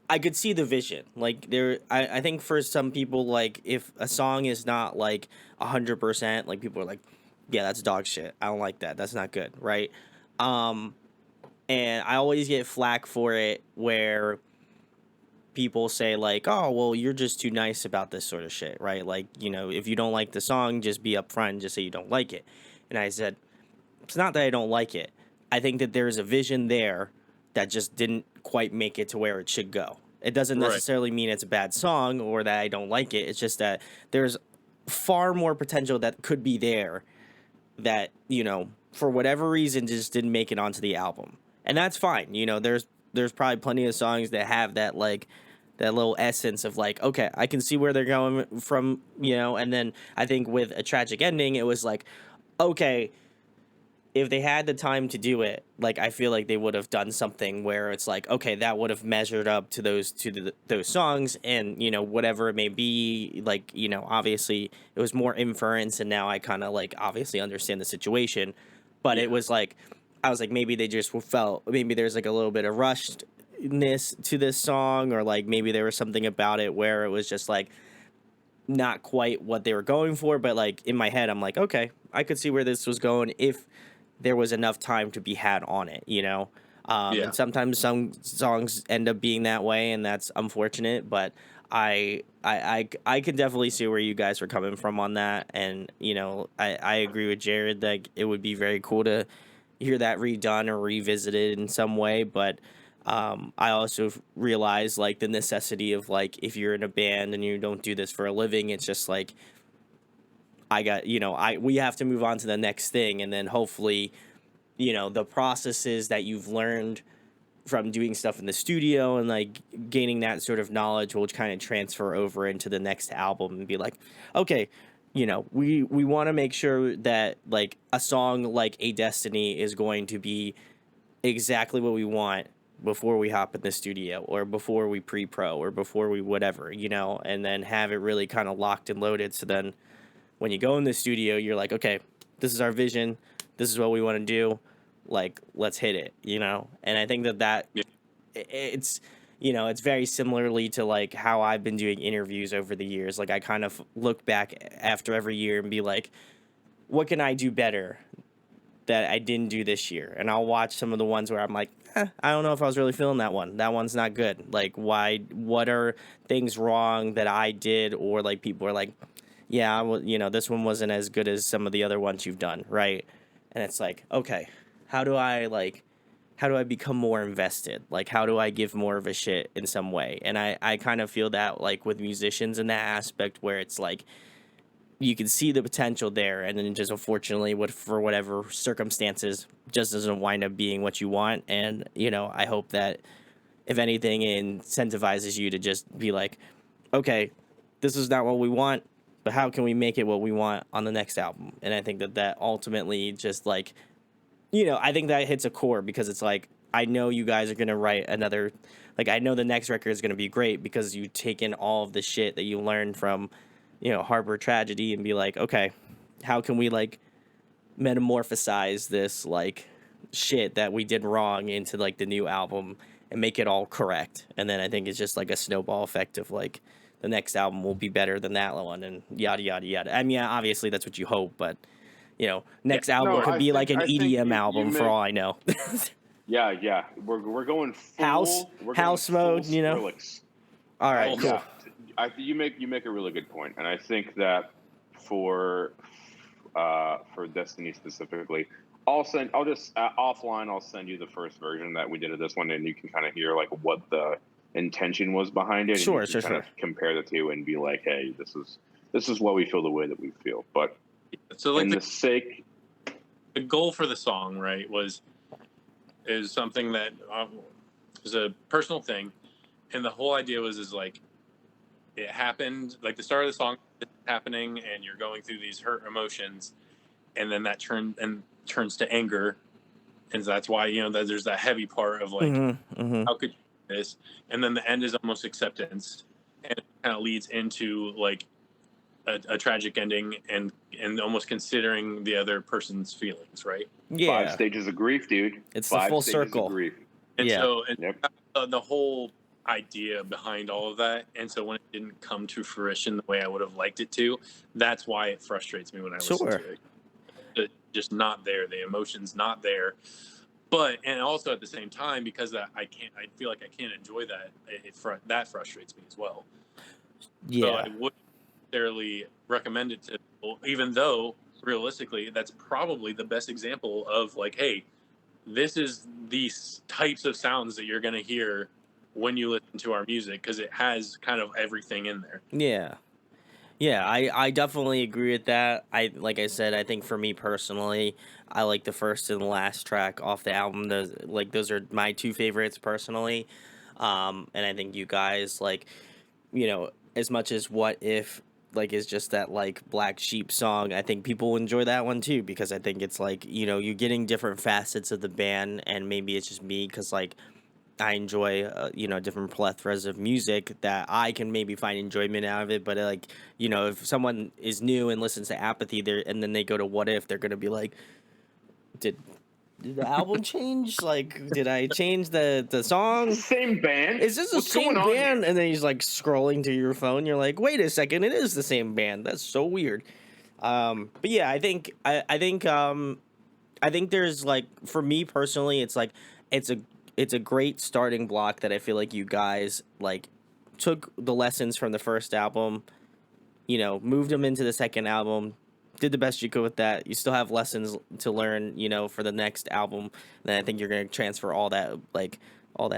I could see the vision. Like I think for some people, like if a song is not like 100%, like people are like, yeah, that's dog shit. I don't like that. That's not good, right? Um, and I always get flack for it where people say like, oh, well, you're just too nice about this sort of shit, right? Like, if you don't like the song, just be upfront and just say you don't like it. And I said, it's not that I don't like it. I think that there's a vision there that just didn't quite make it to where it should go. It doesn't Right. necessarily mean it's a bad song or that I don't like it. It's just that there's far more potential that could be there that, for whatever reason just didn't make it onto the album. And that's fine. There's probably plenty of songs that have that like that little essence of like, okay, I can see where they're going from, and then I think with A Tragic Ending, it was like, okay, if they had the time to do it, like I feel like they would have done something where it's like, okay, that would have measured up to those songs, and whatever it may be, like obviously it was more inference, and now I kind of like obviously understand the situation, but it was like I was like maybe they just felt maybe there's like a little bit of rushedness to this song, or like maybe there was something about it where it was just like not quite what they were going for, but like in my head I'm like, okay, I could see where this was going if there was enough time to be had on it, Yeah. and sometimes some songs end up being that way, and that's unfortunate, but I can definitely see where you guys were coming from on that, and I agree with Jared that it would be very cool to hear that redone or revisited in some way, but I also realize like the necessity of like if you're in a band and you don't do this for a living, it's just like we have to move on to the next thing, and then hopefully the processes that you've learned from doing stuff in the studio and like gaining that sort of knowledge will kind of transfer over into the next album and be like, okay, we want to make sure that like a song like A Destiny is going to be exactly what we want before we hop in the studio or before we pre-pro or before we whatever, and then have it really kind of locked and loaded, so then when you go in the studio, you're like, okay, this is our vision. This is what we want to do. Like, let's hit it, And I think that Yeah. it's, it's very similarly to like how I've been doing interviews over the years. Like, I kind of look back after every year and be like, what can I do better that I didn't do this year? And I'll watch some of the ones where I'm like, I don't know if I was really feeling that one. That one's not good. Like, why? What are things wrong that I did? Or like people are like, yeah, well, this one wasn't as good as some of the other ones you've done, right? And it's like, okay, how do I become more invested? Like, how do I give more of a shit in some way? And I kind of feel that like with musicians in that aspect where it's like you can see the potential there, and then just unfortunately, for whatever circumstances, just doesn't wind up being what you want. And I hope that if anything, it incentivizes you to just be like, okay, this is not what we want, but how can we make it what we want on the next album? And I think that ultimately just like, I think that hits a core, because it's like, I know you guys are going to write another, like, I know the next record is going to be great because you take in all of the shit that you learned from, Harbor Tragedy, and be like, okay, how can we like metamorphosize this like shit that we did wrong into like the new album and make it all correct? And then I think it's just like a snowball effect of like the next album will be better than that one, and yada yada yada. I mean, obviously that's what you hope, but next album No, could be like an I think EDM you album for make, all I know. yeah. We're going House full. We're going house full mode, Skrillex. All right, cool. Yeah, you make a really good point, and I think that for Destiny specifically, I'll just offline. I'll send you the first version that we did of this one, and you can kind of hear like what the intention was behind it, Sure, and you can kind of compare the two and be like, hey, this is why we feel the way that we feel. But so like the goal for the song, right, is something that was a personal thing, and the whole idea is like it happened, like the start of the song is happening, and you're going through these hurt emotions, and then that turns to anger, and so that's why that there's that heavy part of like how could you do this, and then the end is almost acceptance, and it kind of leads into like a tragic ending and almost considering the other person's feelings, right? Yeah. 5 stages of grief, dude. It's 5 the full stages circle. Of grief. And so yep. The whole idea behind all of that, and so when it didn't come to fruition the way I would have liked it to, that's why it frustrates me when I listen to it. It's just not there, the emotion's not there. But and also at the same time, because I feel like I can't enjoy that, that frustrates me as well. So I wouldn't necessarily recommend it to people, even though realistically that's probably the best example of like, hey, this is these types of sounds that you're going to hear when you listen to our music, because it has kind of everything in there. Yeah, I definitely agree with that. Like I said, I think for me personally, I like the first and the last track off the album. Those are my two favorites personally. And I think you guys like, as much as What If like is just that like Black Sheep song, I think people enjoy that one too, because I think it's like, you're getting different facets of the band, and maybe it's just me because like I enjoy, different plethoras of music that I can maybe find enjoyment out of it. But like, if someone is new and listens to Apathy there, and then they go to What If, they're gonna be like, did the album change? Like, did I change the song? Same band? Is this the same band? And then he's like scrolling through your phone. You're like, wait a second, it is the same band. That's so weird. But yeah, I think there's like, for me personally, it's like it's a great starting block that I feel like you guys like took the lessons from the first album, moved them into the second album, did the best you could with that. You still have lessons to learn, for the next album. And then I think you're going to transfer all that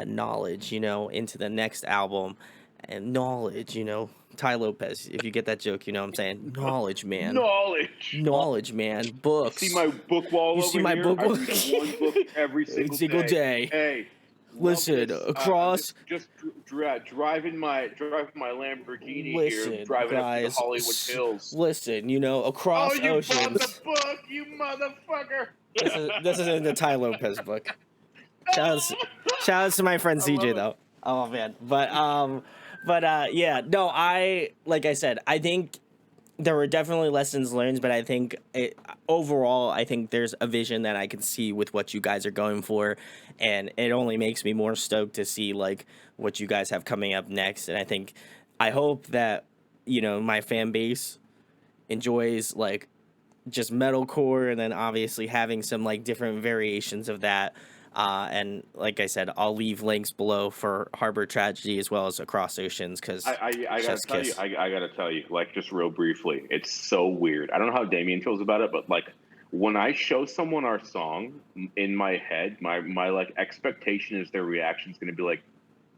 knowledge, into the next album. And knowledge, Ty Lopez, if you get that joke, you know what I'm saying? Knowledge, man. Knowledge, man. Books. You see my book wall you over see my here? book wall? I read one book every single day. Hey, listen, across. Just driving my Lamborghini here, driving guys, up to the Hollywood Hills. Listen, across oceans. oceans. Bought the book, you motherfucker. This is in the Ty Lopez book. Shout out to my friend CJ though. Oh man, but yeah, no, like I said, I think there were definitely lessons learned, but I think overall, I think there's a vision that I can see with what you guys are going for, and it only makes me more stoked to see like what you guys have coming up next. And I hope that my fan base enjoys like just metalcore, and then obviously having some like different variations of that. And like I said, I'll leave links below for Harbor Tragedy as well as Across Oceans, because I gotta tell you, like, just real briefly, it's so weird. I don't know how Damien feels about it, but like when I show someone our song, in my head, my like expectation is their reaction is gonna be like,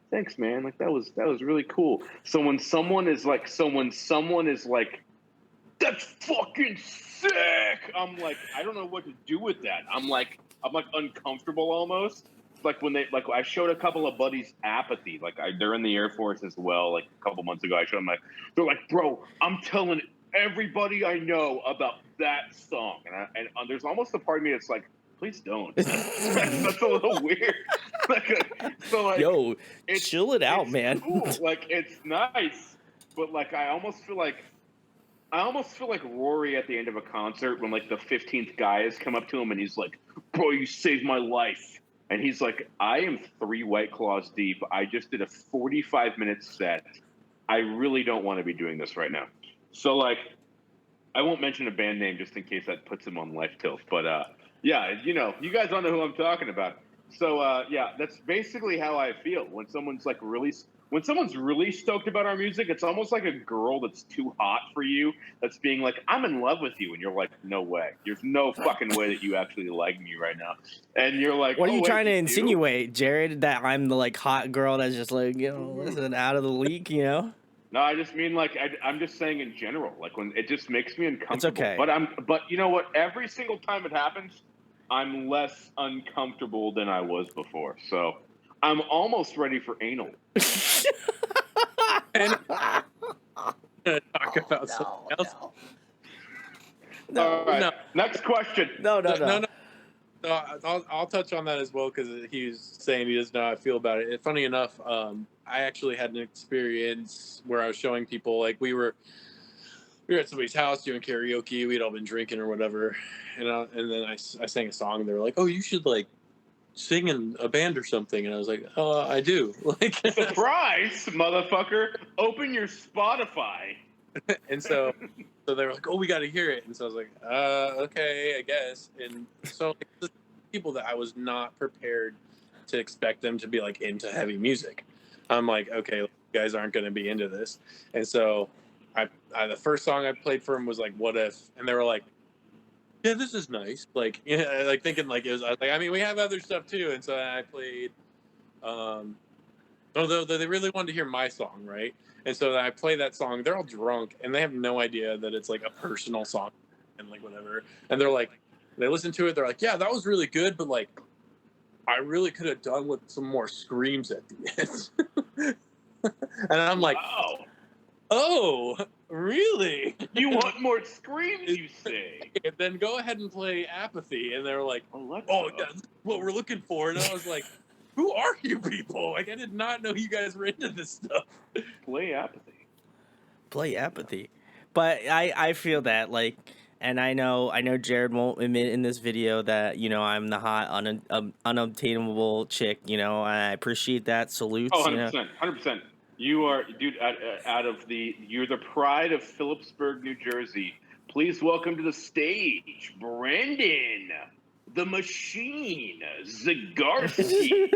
thanks, man, like that was really cool. So when someone is like that's fucking sick, I'm like, I don't know what to do with that. I'm like uncomfortable almost. Like when I showed a couple of buddies Apathy, they're in the Air Force as well. Like a couple months ago, I showed them they're like, bro, I'm telling everybody I know about that song, and there's almost a part of me that's like, please don't. That's a little weird. Yo, chill it out, man. Cool. Like it's nice, but like I almost feel like Rory at the end of a concert when like the 15th guy has come up to him and he's like, bro, you saved my life. And he's like, I am 3 White Claws deep. I just did a 45-minute set. I really don't want to be doing this right now. So like, I won't mention a band name just in case that puts him on life tilt. But yeah, you guys don't know who I'm talking about. So yeah, that's basically how I feel when someone's like really when someone's really stoked about our music, it's almost like a girl that's too hot for you, that's being like, I'm in love with you. And you're like, no way. There's no fucking way that you actually like me right now. And you're like, What are oh, you wait, trying to you do? insinuate, Jared? That I'm the like hot girl that's just like, you know, listen, out of the league, you know? No, I just mean like I'm just saying in general, like when it just makes me uncomfortable. okay. But you know what? Every single time it happens, I'm less uncomfortable than I was before. So I'm almost ready for anal. And talk about something else. No. All right. No. Next question. No. I'll touch on that as well because he was saying he doesn't know how I feel about it. And funny enough, I actually had an experience where I was showing people, like we were at somebody's house doing karaoke. We'd all been drinking or whatever, and then I sang a song. And they were like, "Oh, you should like sing in a band or something." And I was like, I do." Like, surprise, motherfucker! Open your Spotify. And so they were like, "Oh, we got to hear it." And so I was like, "Okay, I guess." And so like, people that I was not prepared to expect them to be like into heavy music. I'm like, okay, you guys aren't going to be into this. And so I the first song I played for them was like, "What If?" And they were like, "Yeah, this is nice." Like, yeah, like thinking like it was. I was like, I mean, we have other stuff too. And so I played. Although they really wanted to hear my song, right? And so I play that song. They're all drunk, and they have no idea that it's like a personal song and like whatever. And they're like, they listen to it. They're like, "Yeah, that was really good, but like, I really could have done with some more screams at the end." And I'm like, wow. "Oh, really? You want more screams, you say?" And then go ahead and play Apathy." And they're like, Alexa. "Oh, yeah, this is what we're looking for." And I was like, "Who are you people? Like, I did not know you guys were into this stuff." Play Apathy. Play Apathy. But I feel that, like, and I know Jared won't admit in this video that, you know, I'm the hot unobtainable chick, you know, and I appreciate that. Salutes. Oh, 100%, you know. 100%. You are, dude, you're the pride of Phillipsburg, New Jersey. Please welcome to the stage, Brendan, the Machine, Zagarsky.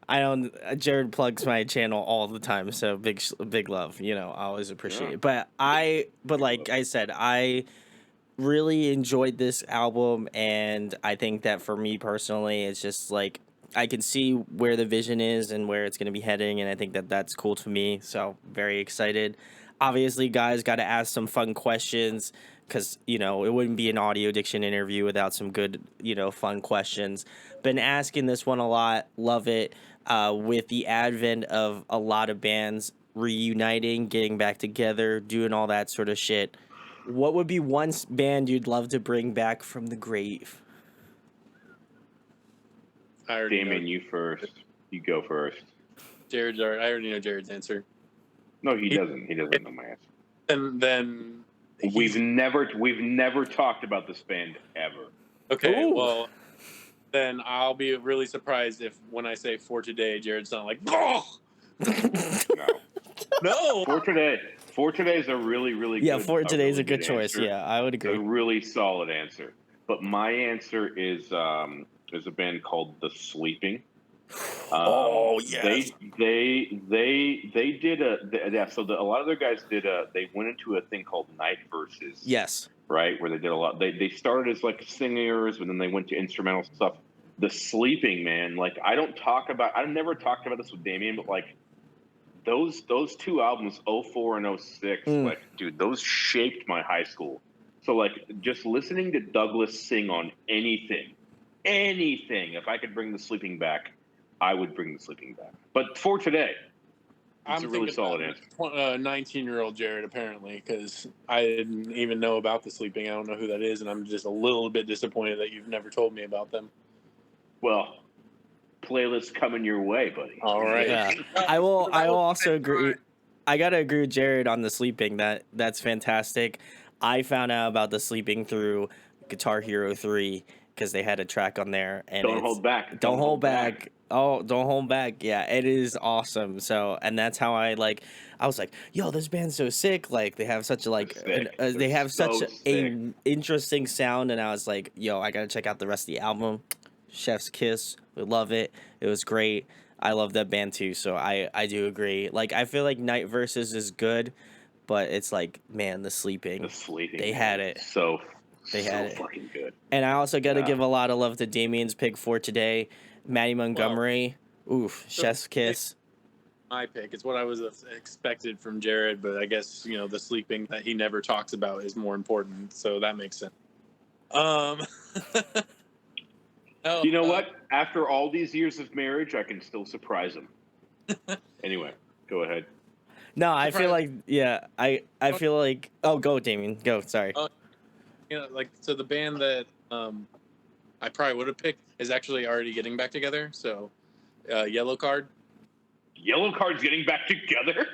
I don't. Jared plugs my channel all the time, so big love. You know, I always appreciate it. But like I said, I really enjoyed this album, and I think that for me personally, it's just like I can see where the vision is and where it's going to be heading, and I think that that's cool to me. So very excited. Obviously, guys, got to ask some fun questions because, you know, it wouldn't be an Audio Addiction interview without some good, you know, fun questions. Been asking this one a lot. Love it. With the advent of a lot of bands reuniting, getting back together, doing all that sort of shit, what would be one band you'd love to bring back from the grave? Damon, you first. You go first. I already know Jared's answer. No, he doesn't. He doesn't know my answer. And then we've never talked about this band ever. Okay, Ooh. well, then I'll be really surprised if when I say For Today, Jared's not like, "Oh!" No. For Today is a really, really good. Yeah, For Today is a good choice. Answer. Yeah, I would agree. A really solid answer. But my answer is a band called The Sleeping. Oh yes. They did a lot of their guys they went into a thing called Night Verses. Yes. Right, where they did a lot. They started as like singers, but then they went to instrumental stuff. The Sleeping, man, like I've never talked about this with Damien, but like those two albums, 04 and 06, like dude, those shaped my high school. So like just listening to Douglas sing on anything, if I could bring The Sleeping back, I would bring The Sleeping back. But For Today, it's a really solid answer. 19-year-old Jared, apparently, because I didn't even know about The Sleeping. I don't know who that is, and I'm just a little bit disappointed that you've never told me about them. Well, playlist coming your way, buddy. All right. Yeah. I will also agree. I gotta agree with Jared on The Sleeping. That's fantastic. I found out about The Sleeping through Guitar Hero 3 because they had a track on there. And Don't hold back. Don't hold back. Oh, don't hold back. Yeah, it is awesome. So, and that's how I was like, yo, this band's so sick. Like, they have such a interesting sound. And I was like, yo, I gotta check out the rest of the album. Chef's Kiss, We love it. It was great. I love that band too, so I do agree. Like I feel like Night Versus is good, but it's like, man, The sleeping, they man. had it. They had it. Fucking good. And I also got to Yeah. give a lot of love to Damien's pick for today, Maddie Montgomery. Oof, So, chef's kiss. my pick. It's what I was expected from Jared, but I guess the sleeping that he never talks about is more important, so that makes sense. You know what? After all these years of marriage, I can still surprise him. Anyway, go ahead. No, I feel like I feel like go Damien, go. Sorry. So the band that I probably would have picked is actually already getting back together. So, Yellow Card. Yellow Card's getting back together?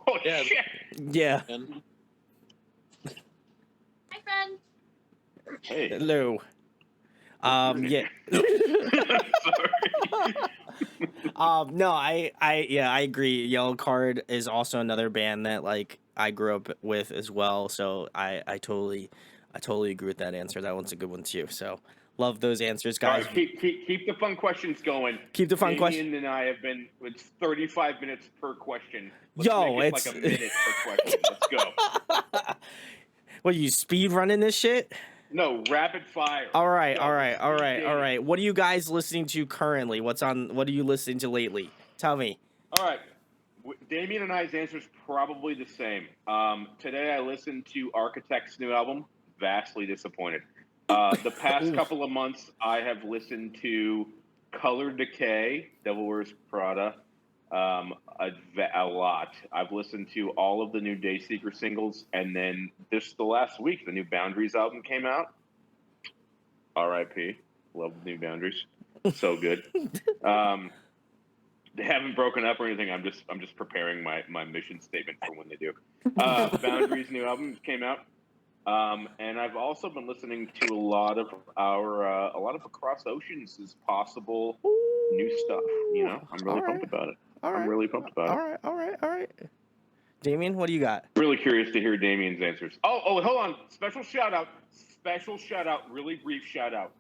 Oh, Yeah. shit. Yeah. Hi, friend. Hey. Hello. Yeah. Sorry. No, I agree. Yellow Card is also another band that like I grew up with as well. So I totally agree with that answer. That one's a good one too. So love those answers, guys. All right, keep the fun questions going. Keep the fun questions. Damien and I have been. It's 35 minutes per question. It's like a minute per question. Let's go. What, you speed running this shit? No, rapid fire. All right. What are you guys listening to currently? What are you listening to lately? Tell me. All right. Damien and I's answer is probably the same. Today I listened to Architect's new album. Vastly disappointed. The past couple of months I have listened to Color Decay, Devil Wears Prada, a lot. I've listened to all of the new Dayseeker singles, and then the last week, the new Boundaries album came out. R.I.P. Love the new Boundaries. So good. They haven't broken up or anything. I'm just preparing my mission statement for when they do. Boundaries new album came out. And I've also been listening to a lot of Across Oceans' possible new stuff. I'm really pumped about it. I'm really pumped about it. All right. Damien, what do you got? Really curious to hear Damien's answers. Oh, hold on. Special shout out. Really brief shout out.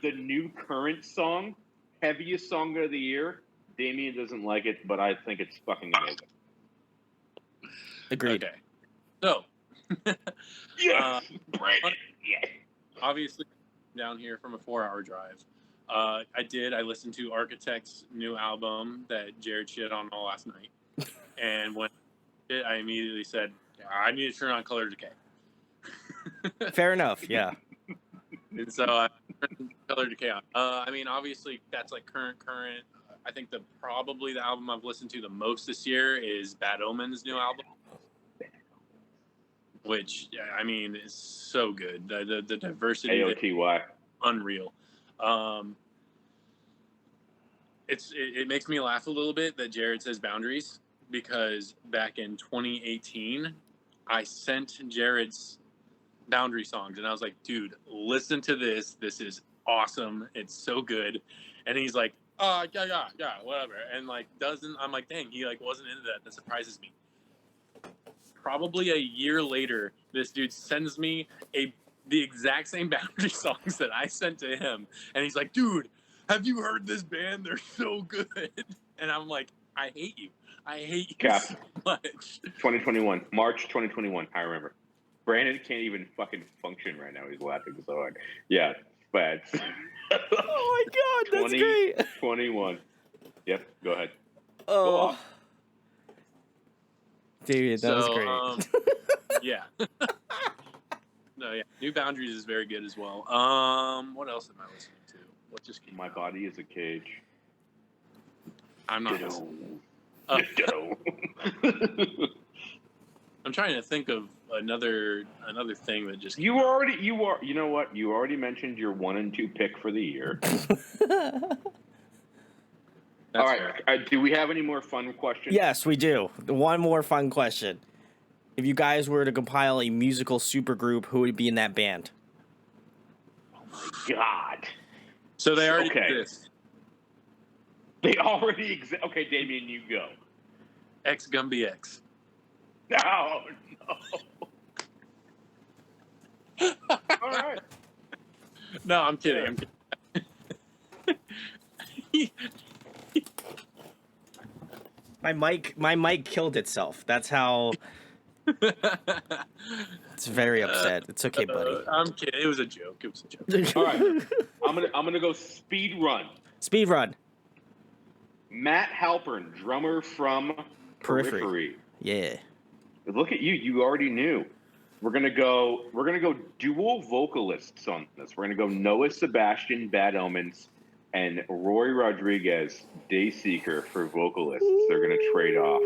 The new Current song, heaviest song of the year. Damien doesn't like it, but I think it's fucking amazing. Agreed. Okay. So. Yes, Brandon. Yes. Obviously, down here from a 4-hour drive. I listened to Architect's new album that Jared shit on all last night. And when I immediately said, I need to turn on Color Decay. Fair enough, yeah. And so I turned Color Decay on. Obviously, that's like current. I think probably the album I've listened to the most this year is Bad Omen's new album. Which, is so good. The diversity. AOTY. Unreal. It makes me laugh a little bit that Jared says Boundaries, because back in 2018, I sent Jared's Boundary songs, and I was like, dude, listen to this. This is awesome. It's so good. And he's like, yeah, whatever. And I'm like, dang, he wasn't into that. That surprises me. Probably a year later, this dude sends me the exact same Boundary songs that I sent to him. And he's like, dude, have you heard this band? They're so good. And I'm like, I hate you. I hate you so much. 2021. March 2021. I remember. Brandon can't even fucking function right now. He's laughing so hard. Yeah, bad. Oh my god, that's great. 21. Yep, go ahead. Oh. Dude, that was great. Yeah. No, yeah. New Boundaries is very good as well. What else am I listening to? What just came My out? Body is a Cage. I'm not listening. I'm trying to think of another thing that just. You know what? You already mentioned your 1 and 2 pick for the year. All right. Do we have any more fun questions? Yes, we do. One more fun question. If you guys were to compile a musical supergroup, who would be in that band? God. So they already exist. They already exist. Okay, Damien, you go. X Gumby X. No. All right. No, I'm kidding. My mic killed itself. That's how. It's very upset. It's okay, buddy. I'm kidding. It was a joke. It was a joke. All right, I'm gonna go speed run. Speed run. Matt Halpern, drummer from Periphery. Yeah. Look at you. You already knew. We're gonna go dual vocalists on this. We're gonna go Noah Sebastian, Bad Omens, and Roy Rodriguez, Dayseeker for vocalists. They're gonna trade off.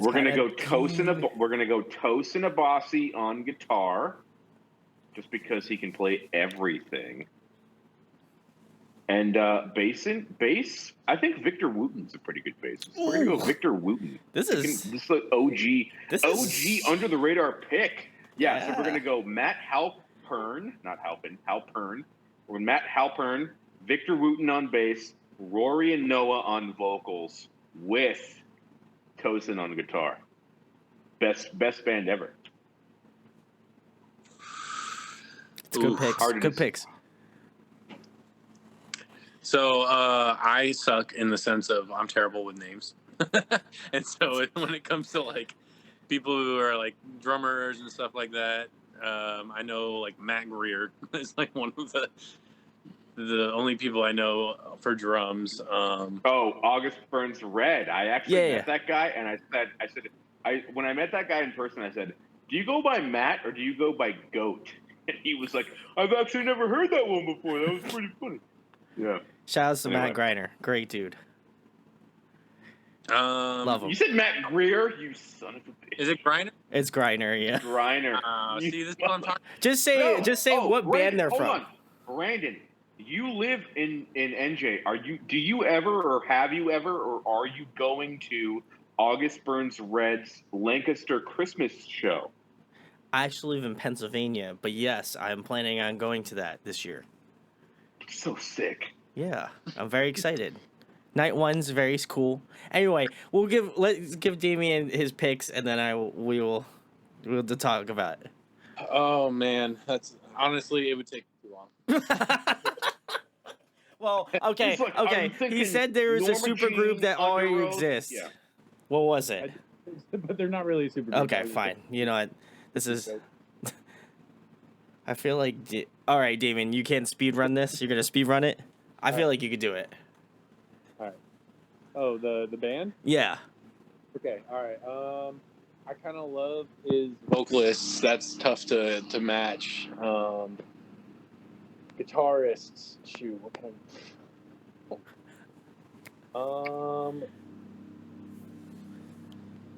We're gonna go Tosin Abasi on guitar, just because he can play everything. And bass. I think Victor Wooten's a pretty good bassist. We're gonna go Victor Wooten. This is like OG under the radar pick. Yeah. So we're gonna go Matt Halpern, not Halpin, Halpern. We're Matt Halpern, Victor Wooten on bass, Rory and Noah on vocals, with Tosin on guitar. Best band ever. It's good picks. Good picks. So I suck in the sense of I'm terrible with names. And so when it comes to like people who are like drummers and stuff like that, I know like Matt Greer is like one of the only people I know for drums. August Burns Red. I actually met that guy, and I said when I met that guy in person, I said, "Do you go by Matt or do you go by Goat?" And he was like, "I've actually never heard that one before. That was pretty funny." Yeah. Shout out to Matt Greiner. Great dude. Love him. You said Matt Greer, you son of a bitch. Is it Greiner? It's Greiner, yeah. Greiner. See, this is what I'm talking. Just say what Brandon, band they're hold from. on. Brandon, you live in NJ. Do you ever, or have you ever, or are you going to August Burns Red's Lancaster Christmas show? I actually live in Pennsylvania, but yes, I'm planning on going to that this year. So sick. Yeah, I'm very excited. Night one's very cool. Anyway, let's give Damien his picks, and then we'll talk about it. Oh man, that's honestly it would take too long. Well, okay. He said there was a super group that already exists. Yeah. What was it? But they're not really a super group. Okay, fine. You know what? This is. I feel like. All right, Damien, you can't speed run this. You're gonna speed run it. I feel like you could do it. All right. Oh, the band? Yeah. Okay. All right. I kind of love his vocalists. That's tough to match. Guitarists. Shoot. What kind of?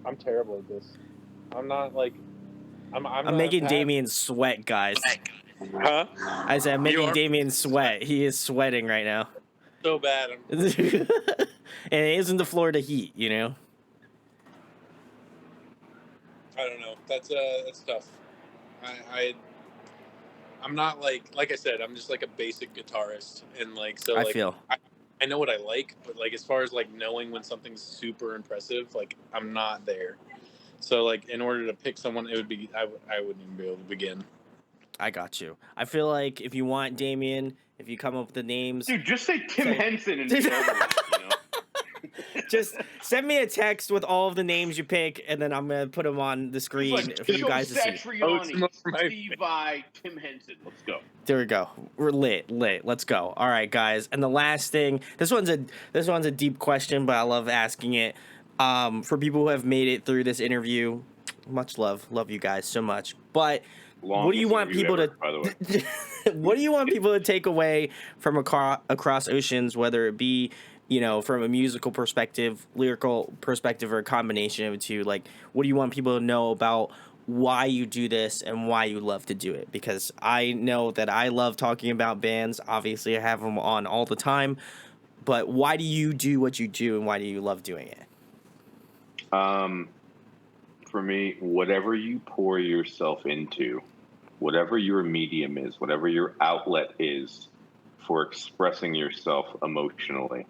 I'm terrible at this. I'm not like. I'm making Damien sweat, guys. Huh? I said I'm making Damien sweat. He is sweating right now. So bad. And it isn't the Florida heat, you know? I don't know. That's tough. I'm not like I said, I'm just like a basic guitarist, and like so like I know what I like, but like as far as like knowing when something's super impressive, like I'm not there. So like in order to pick someone, it would be I wouldn't even be able to begin. I got you. I feel like if you want Damien, if you come up with the names, dude, just say Tim Henson and you know? Just send me a text with all of the names you pick, and then I'm gonna put them on the screen for you guys to see. Steve Vai, Tim Henson. Let's go. There we go. We're lit. Let's go. All right, guys. And the last thing, this one's a deep question, but I love asking it. For people who have made it through this interview, much love you guys so much. But what do you want people to? By the way, what do you want people to take away from across oceans, whether it be, you know, from a musical perspective, lyrical perspective, or a combination of the two? Like, what do you want people to know about why you do this and why you love to do it? Because I know that I love talking about bands. Obviously, I have them on all the time. But why do you do what you do, and why do you love doing it? For me, whatever you pour yourself into, whatever your medium is, whatever your outlet is for expressing yourself emotionally,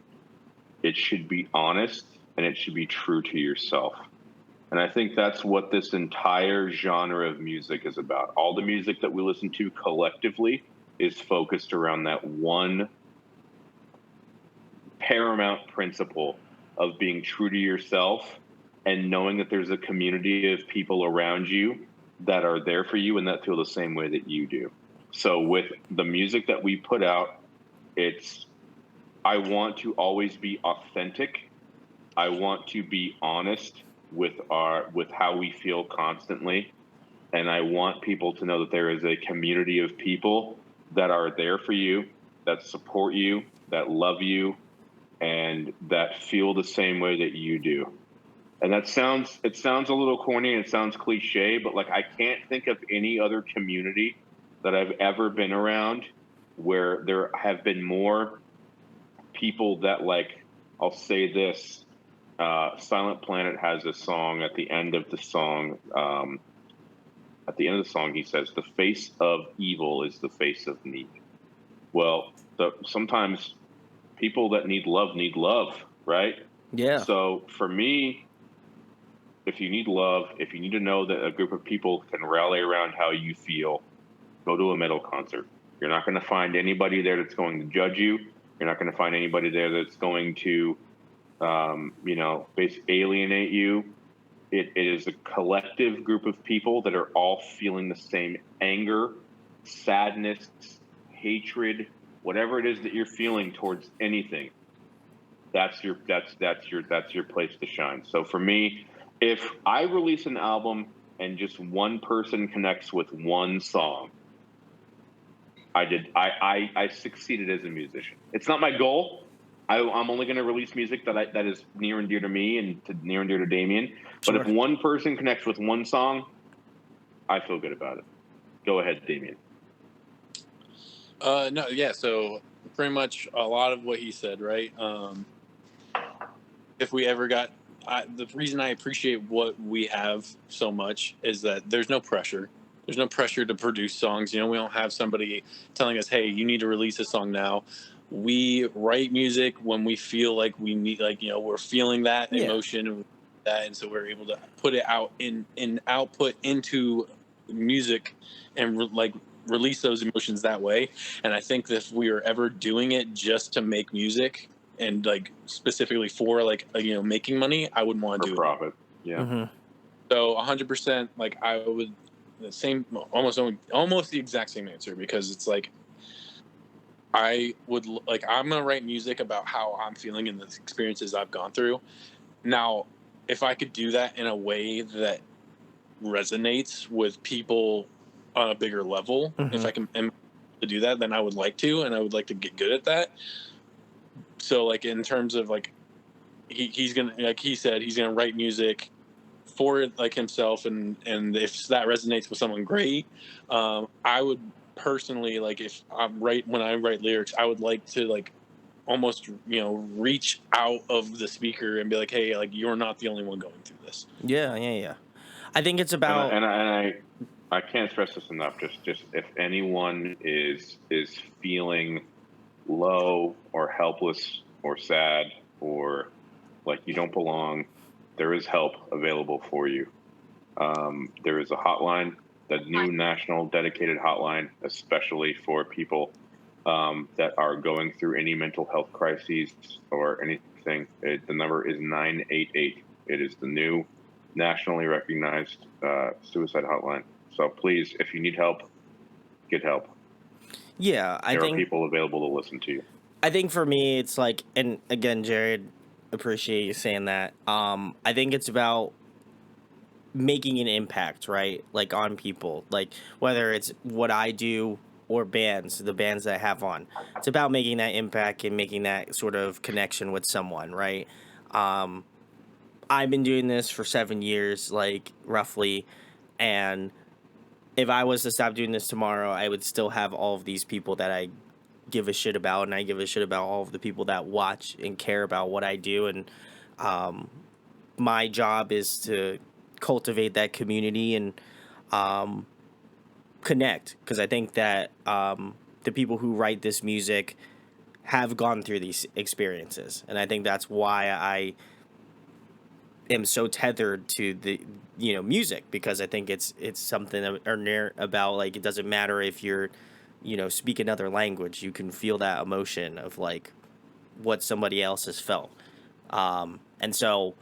it should be honest and it should be true to yourself. And I think that's what this entire genre of music is about. All the music that we listen to collectively is focused around that one paramount principle of being true to yourself and knowing that there's a community of people around you that are there for you and that feel the same way that you do. So with the music that we put out, I want to always be authentic. I want to be honest with how we feel constantly. And I want people to know that there is a community of people that are there for you, that support you, that love you, and that feel the same way that you do. And it sounds a little corny and it sounds cliche, but like I can't think of any other community that I've ever been around where there have been more people that, like, I'll say this, Silent Planet has a song at the end of the song. At the end of the song, he says, "The face of evil is the face of need." Well, sometimes people that need love, right? Yeah. So for me, if you need love, if you need to know that a group of people can rally around how you feel, go to a metal concert. You're not going to find anybody there that's going to judge you. You're not going to find anybody there that's going to, basically alienate you. It is a collective group of people that are all feeling the same anger, sadness, hatred, whatever it is that you're feeling towards anything. That's your place to shine. So for me, if I release an album and just one person connects with one song, I succeeded as a musician. It's not my goal. I'm only going to release music that is near and dear to me and near and dear to Damien. But Sure. if one person connects with one song, I feel good about it. Go ahead, Damien. No, yeah. So pretty much a lot of what he said, right? If we ever got, the reason I appreciate what we have so much is that there's no pressure. There's no pressure to produce songs. We don't have somebody telling us, "Hey, you need to release a song now." We write music when we feel like we need, we're feeling that emotion and that, and so we're able to put it out in output into music and release those emotions that way. And I think that if we are ever doing it just to make music and specifically for making money, I wouldn't want to do profit. it. Yeah. Mm-hmm. So 100%, I would the same, almost the exact same answer, because it's I'm gonna write music about how I'm feeling and the experiences I've gone through. Now, if I could do that in a way that resonates with people on a bigger level, if I can to do that, then I would like to, and I would like to get good at that. So in terms of he's gonna, like he said, he's gonna write music for himself, and if that resonates with someone, great. I would personally, if when I write lyrics, I would like to almost reach out of the speaker and be like, hey, you're not the only one going through this. Yeah. I think it's about And I can't stress this enough. Just if anyone is feeling low or helpless or sad or like you don't belong, there is help available for you. There is a hotline, the new national dedicated hotline, especially for people that are going through any mental health crises or anything. The number is 988. It is the new nationally recognized suicide hotline. So please, if you need help, get help. Yeah, there are people available to listen to you. I think for me, it's and again, Jared, appreciate you saying that. I think it's about making an impact, right? On people, whether it's what I do or the bands that I have on. It's about making that impact and making that sort of connection with someone, right? I've been doing this for 7 years, roughly, and if I was to stop doing this tomorrow, I would still have all of these people that I give a shit about, and I give a shit about all of the people that watch and care about what I do, and my job is to cultivate that community and connect, because I think that the people who write this music have gone through these experiences, and I think that's why I am so tethered to the music, because I think it's something about it doesn't matter if you're speak another language, you can feel that emotion of what somebody else has felt. And so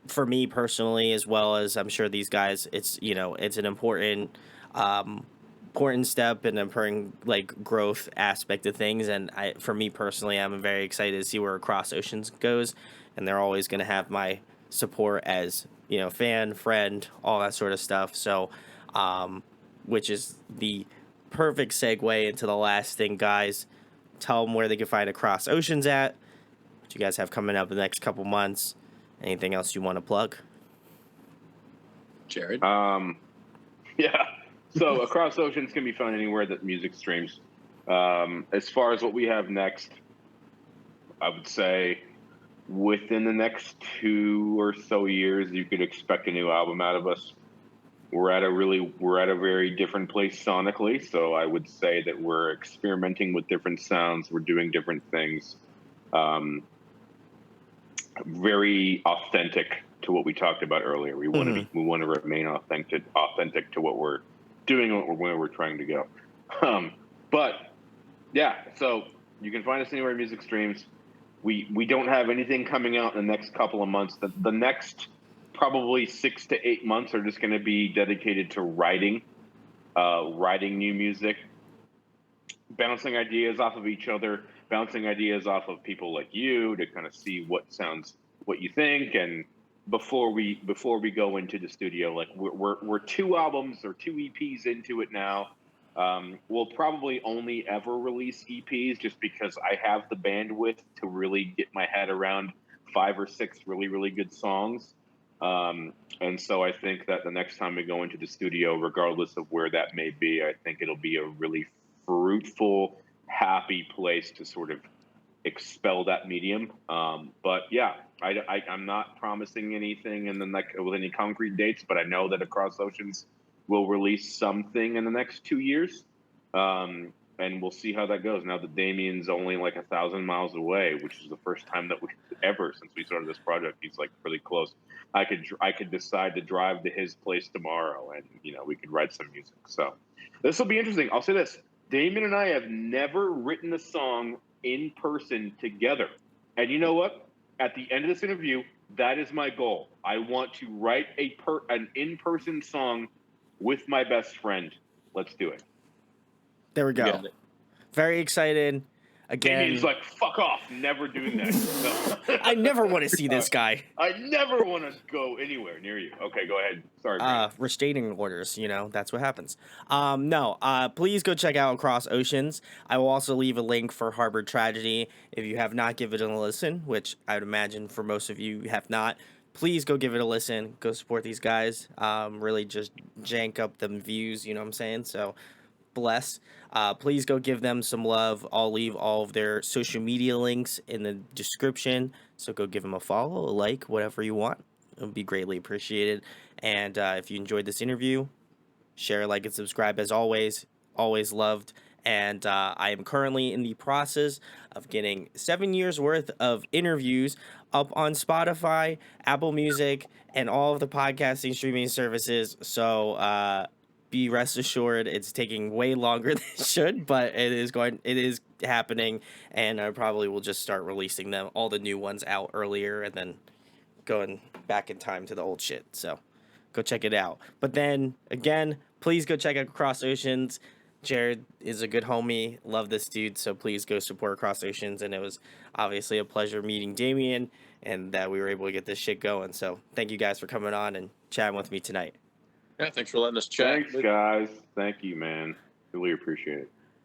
for me personally, as well as I'm sure these guys, it's, you know, it's an important step in important like growth aspect of things. And for me personally, I'm very excited to see where Across Oceans goes, and they're always going to have my support as, you know, fan, friend, all that sort of stuff. So, which is the perfect segue into the last thing, guys. Tell them where they can find Across Oceans at, what you guys have coming up in the next couple months. Anything else you want to plug? Jared? Yeah. So Across Oceans can be found anywhere that music streams. As far as what we have next, I would say within the next 2 or so years, you could expect a new album out of us. We're at a very different place sonically, so I would say that we're experimenting with different sounds. We're doing different things. Very authentic to what we talked about earlier. We want to remain authentic to what we're doing and where we're trying to go. But yeah, so you can find us anywhere music streams. We don't have anything coming out in the next couple of months. The next probably 6 to 8 months are just going to be dedicated to writing new music, bouncing ideas off of each other, bouncing ideas off of people like you to kind of see what you think. And before we go into the studio, like we're 2 albums or 2 EPs into it now. We'll probably only ever release EPs just because I have the bandwidth to really get my head around 5 or 6 really, really good songs. And so I think that the next time we go into the studio, regardless of where that may be, I think it'll be a really fruitful, happy place to sort of expel that medium. But yeah, I'm not promising anything with any concrete dates, but I know that Across Oceans will release something in the next 2 years. And we'll see how that goes. Now that Damien's only like 1,000 miles away, which is the first time that we ever since we started this project, he's like really close. I could decide to drive to his place tomorrow, and you know we could write some music. So this will be interesting. I'll say this: Damien and I have never written a song in person together, and you know what? At the end of this interview, that is my goal. I want to write an in-person song with my best friend. Let's do it. There we go. Very excited. Again, Damien's like, fuck off, never doing that. No. I never want to see this guy. I never want to go anywhere near you. Okay, go ahead. Sorry, Brandon. Restraining orders, you know, that's what happens. Please go check out Across Oceans. I will also leave a link for Harbor Tragedy. If you have not given it a listen, which I would imagine for most of you have not, please go give it a listen. Go support these guys. Really just jank up them views, you know what I'm saying? So bless. Please go give them some love. I'll leave all of their social media links in the description. So go give them a follow, a like, whatever you want. It would be greatly appreciated. And if you enjoyed this interview, share, like, and subscribe as always. Always loved. And I am currently in the process of getting 7 years worth of interviews up on Spotify, Apple Music, and all of the podcasting streaming services. So be rest assured it's taking way longer than it should, but it is happening, and I probably will just start releasing them, all the new ones out earlier, and then going back in time to the old shit. So go check it out. But then again, please go check out Across Oceans. Jared is a good homie. Love this dude, so please go support Across Oceans. And it was obviously a pleasure meeting Damien, and that we were able to get this shit going. So thank you guys for coming on and chatting with me tonight. Yeah, thanks for letting us chat. Thanks, guys. Thank you, man. Really appreciate it.